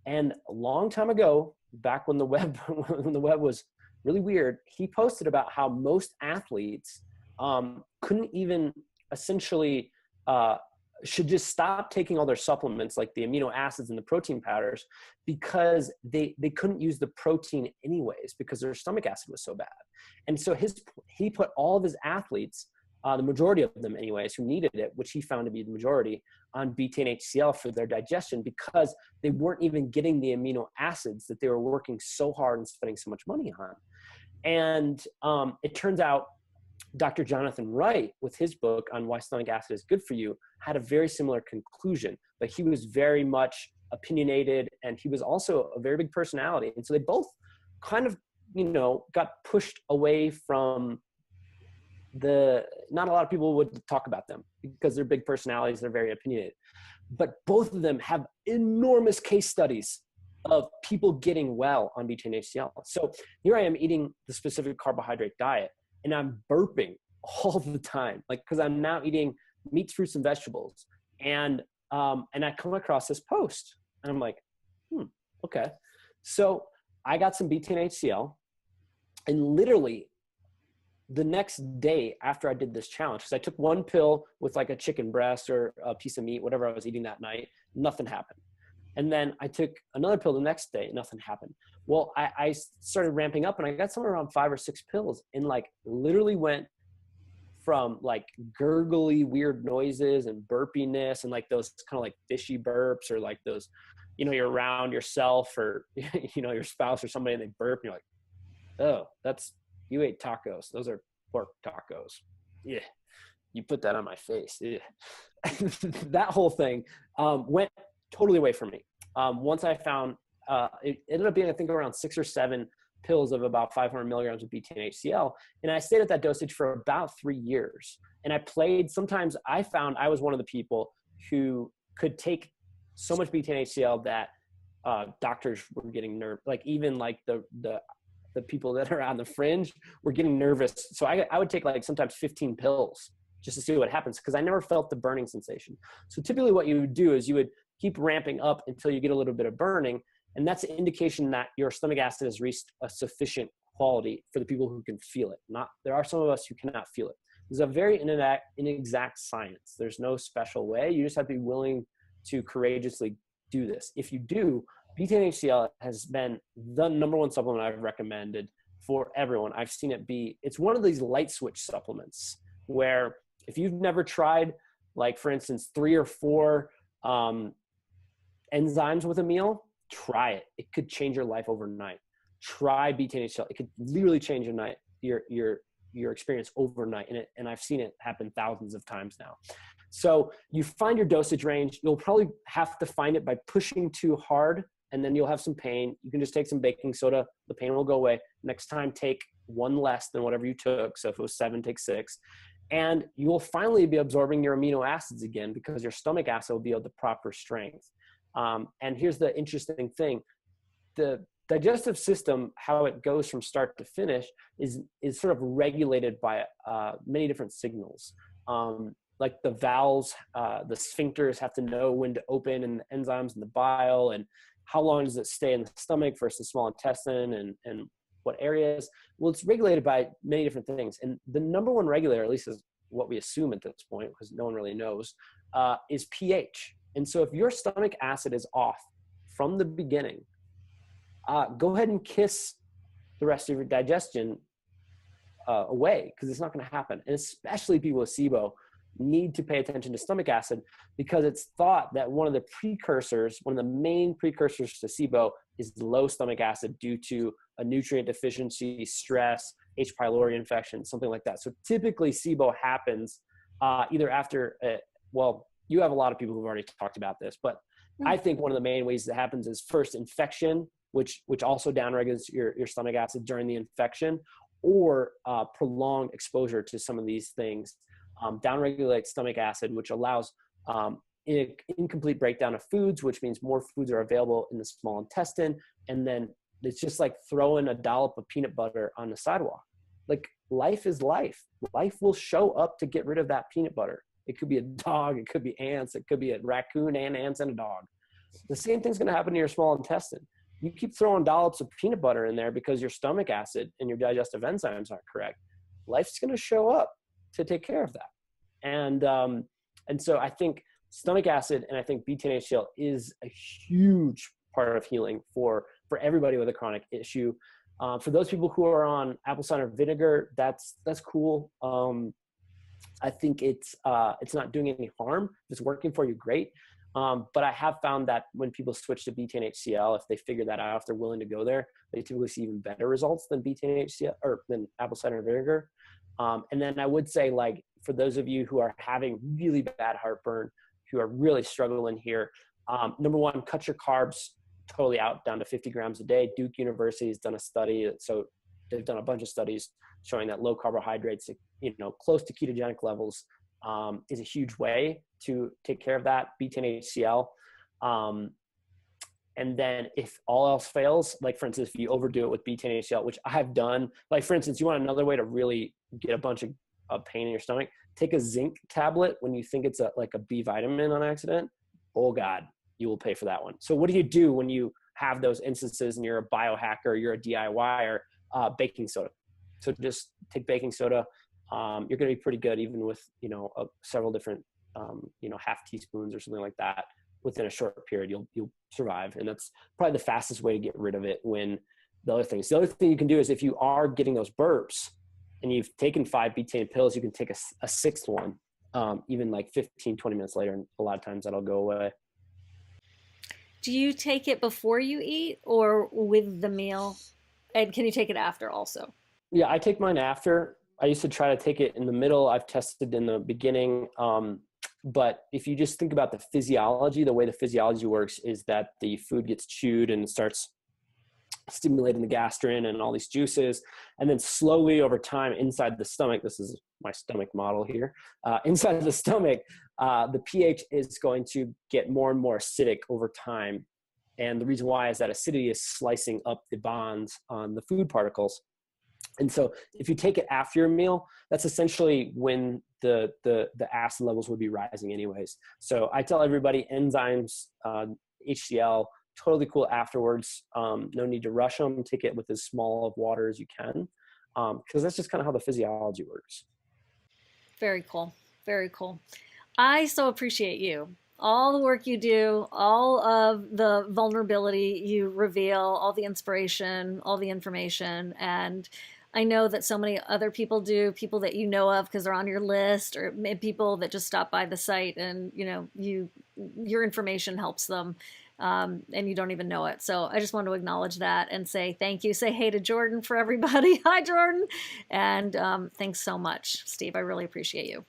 S2: And a long time ago, back when the web was really weird, he posted about how most athletes couldn't even essentially should just stop taking all their supplements, like the amino acids and the protein powders, because they couldn't use the protein anyways because their stomach acid was so bad. And so he put all of his athletes, the majority of them anyways, who needed it, which he found to be the majority, on betaine HCl for their digestion, because they weren't even getting the amino acids that they were working so hard and spending so much money on. And it turns out Dr. Jonathan Wright, with his book on why stomach acid is good for you, had a very similar conclusion, but he was very much opinionated, and he was also a very big personality. And so they both kind of, got pushed away from not a lot of people would talk about them because they're big personalities, they're very opinionated. But both of them have enormous case studies of people getting well on betaine HCl. So here I am eating the specific carbohydrate diet, and I'm burping all the time, because I'm now eating meats, fruits, and vegetables. And I come across this post, and I'm like, okay. So I got some betaine HCl, and literally the next day after I did this challenge, because I took one pill with a chicken breast or a piece of meat, whatever I was eating that night, nothing happened. And then I took another pill the next day, nothing happened. Well, I started ramping up, and I got somewhere around 5 or 6 pills, and literally went from gurgly weird noises and burpiness and those kind of fishy burps, or those, you're around yourself or, your spouse or somebody and they burp and you're like, oh, you ate tacos. Those are pork tacos. Yeah. You put that on my face. Yeah. That whole thing went totally away from me. Once I found, it ended up being, I think, around 6 or 7 pills of about 500 milligrams of betaine HCl. And I stayed at that dosage for about 3 years. And sometimes I found I was one of the people who could take so much betaine HCl that doctors were getting nervous. Even the people that are on the fringe were getting nervous. So I would take sometimes 15 pills just to see what happens, because I never felt the burning sensation. So typically what you would do is you would keep ramping up until you get a little bit of burning. And that's an indication that your stomach acid has reached a sufficient quality for the people who can feel it. There are some of us who cannot feel it. It's a very inexact science. There's no special way. You just have to be willing to courageously do this. If you do, betaine HCl has been the number one supplement I've recommended for everyone. I've seen it's one of these light switch supplements where if you've never tried, for instance, 3 or 4 enzymes with a meal, try it. It could change your life overnight. Try betaine HCl. It could literally change your experience overnight. And I've seen it happen thousands of times now. So you find your dosage range. You'll probably have to find it by pushing too hard, and then you'll have some pain. You can just take some baking soda. The pain will go away. Next time, take 1 less than whatever you took. So if it was 7, take 6. And you will finally be absorbing your amino acids again, because your stomach acid will be of the proper strength. And here's the interesting thing. The digestive system, how it goes from start to finish, is sort of regulated by many different signals. The valves, the sphincters have to know when to open, and the enzymes in the bile, and how long does it stay in the stomach versus small intestine, and what areas. Well, it's regulated by many different things. And the number one regulator, at least is what we assume at this point, because no one really knows, is pH. And so if your stomach acid is off from the beginning, go ahead and kiss the rest of your digestion away, because it's not going to happen. And especially people with SIBO need to pay attention to stomach acid, because it's thought that one of the main precursors to SIBO is low stomach acid due to a nutrient deficiency, stress, H. pylori infection, something like that. So typically SIBO happens either after, you have a lot of people who've already talked about this, but I think one of the main ways that happens is first infection, which also downregulates your stomach acid during the infection, or prolonged exposure to some of these things downregulates stomach acid, which allows incomplete breakdown of foods, which means more foods are available in the small intestine. And then it's just like throwing a dollop of peanut butter on the sidewalk. Life is life. Life will show up to get rid of that peanut butter. It could be a dog, it could be ants, it could be a raccoon and ants and a dog. The same thing's going to happen to your small intestine. You keep throwing dollops of peanut butter in there because your stomach acid and your digestive enzymes aren't correct. Life's going to show up to take care of that. And so I think stomach acid and I think betaine HCl is a huge part of healing for everybody with a chronic issue. For those people who are on apple cider vinegar, that's cool. I think it's not doing any harm. If it's working for you, great. But I have found that when people switch to betaine HCl, if they figure that out, if they're willing to go there, they typically see even better results than betaine HCl or than apple cider vinegar. And then I would say, like, for those of you who are having really bad heartburn, who are really struggling here, number one, cut your carbs totally out down to 50 grams a day. Duke University has done a study. So they've done a bunch of studies showing that low carbohydrates, close to ketogenic levels, is a huge way to take care of that. Betaine HCl. And then if all else fails, like for instance, if you overdo it with betaine HCl, which I've done, like for instance, you want another way to really get a bunch of pain in your stomach, take a zinc tablet when you think it's like a B vitamin on accident. Oh God, you will pay for that one. So what do you do when you have those instances and you're a biohacker, you're a DIYer? Baking soda. So just take baking soda. You're going to be pretty good, even with, several different, half teaspoons or something like that. Within a short period, you'll survive. And that's probably the fastest way to get rid of it. When the other thing you can do is, if you are getting those burps and you've taken 5 betaine pills, you can take a sixth one, even like 15, 20 minutes later. And a lot of times that'll go away.
S1: Do you take it before you eat or with the meal? And can you take it after also?
S2: Yeah, I take mine after. I used to try to take it in the middle. I've tested in the beginning. But if you just think about the physiology, the way the physiology works is that the food gets chewed and starts stimulating the gastrin and all these juices. And then slowly over time inside the stomach, this is my stomach model here, inside of the stomach, the pH is going to get more and more acidic over time. And the reason why is that acidity is slicing up the bonds on the food particles. And so if you take it after your meal, that's essentially when the acid levels would be rising anyways. So I tell everybody enzymes, HCl, totally cool afterwards. No need to rush them. Take it with as small of water as you can, because that's just kind of how the physiology works.
S1: Very cool. Very cool. I so appreciate you. All the work you do, all of the vulnerability you reveal, all the inspiration, all the information. And I know that so many other people do, people that you know of because they're on your list, or people that just stop by the site and, your information helps them, and you don't even know it. So I just want to acknowledge that and say thank you. Say hey to Jordan for everybody. Hi, Jordan. And thanks so much, Steve. I really appreciate you.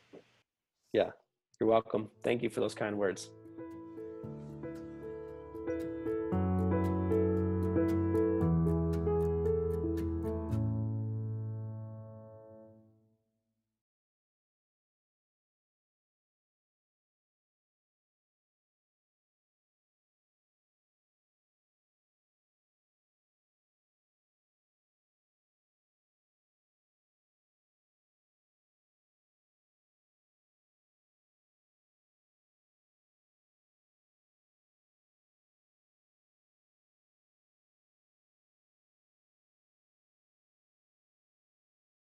S2: Yeah, you're welcome. Thank you for those kind words.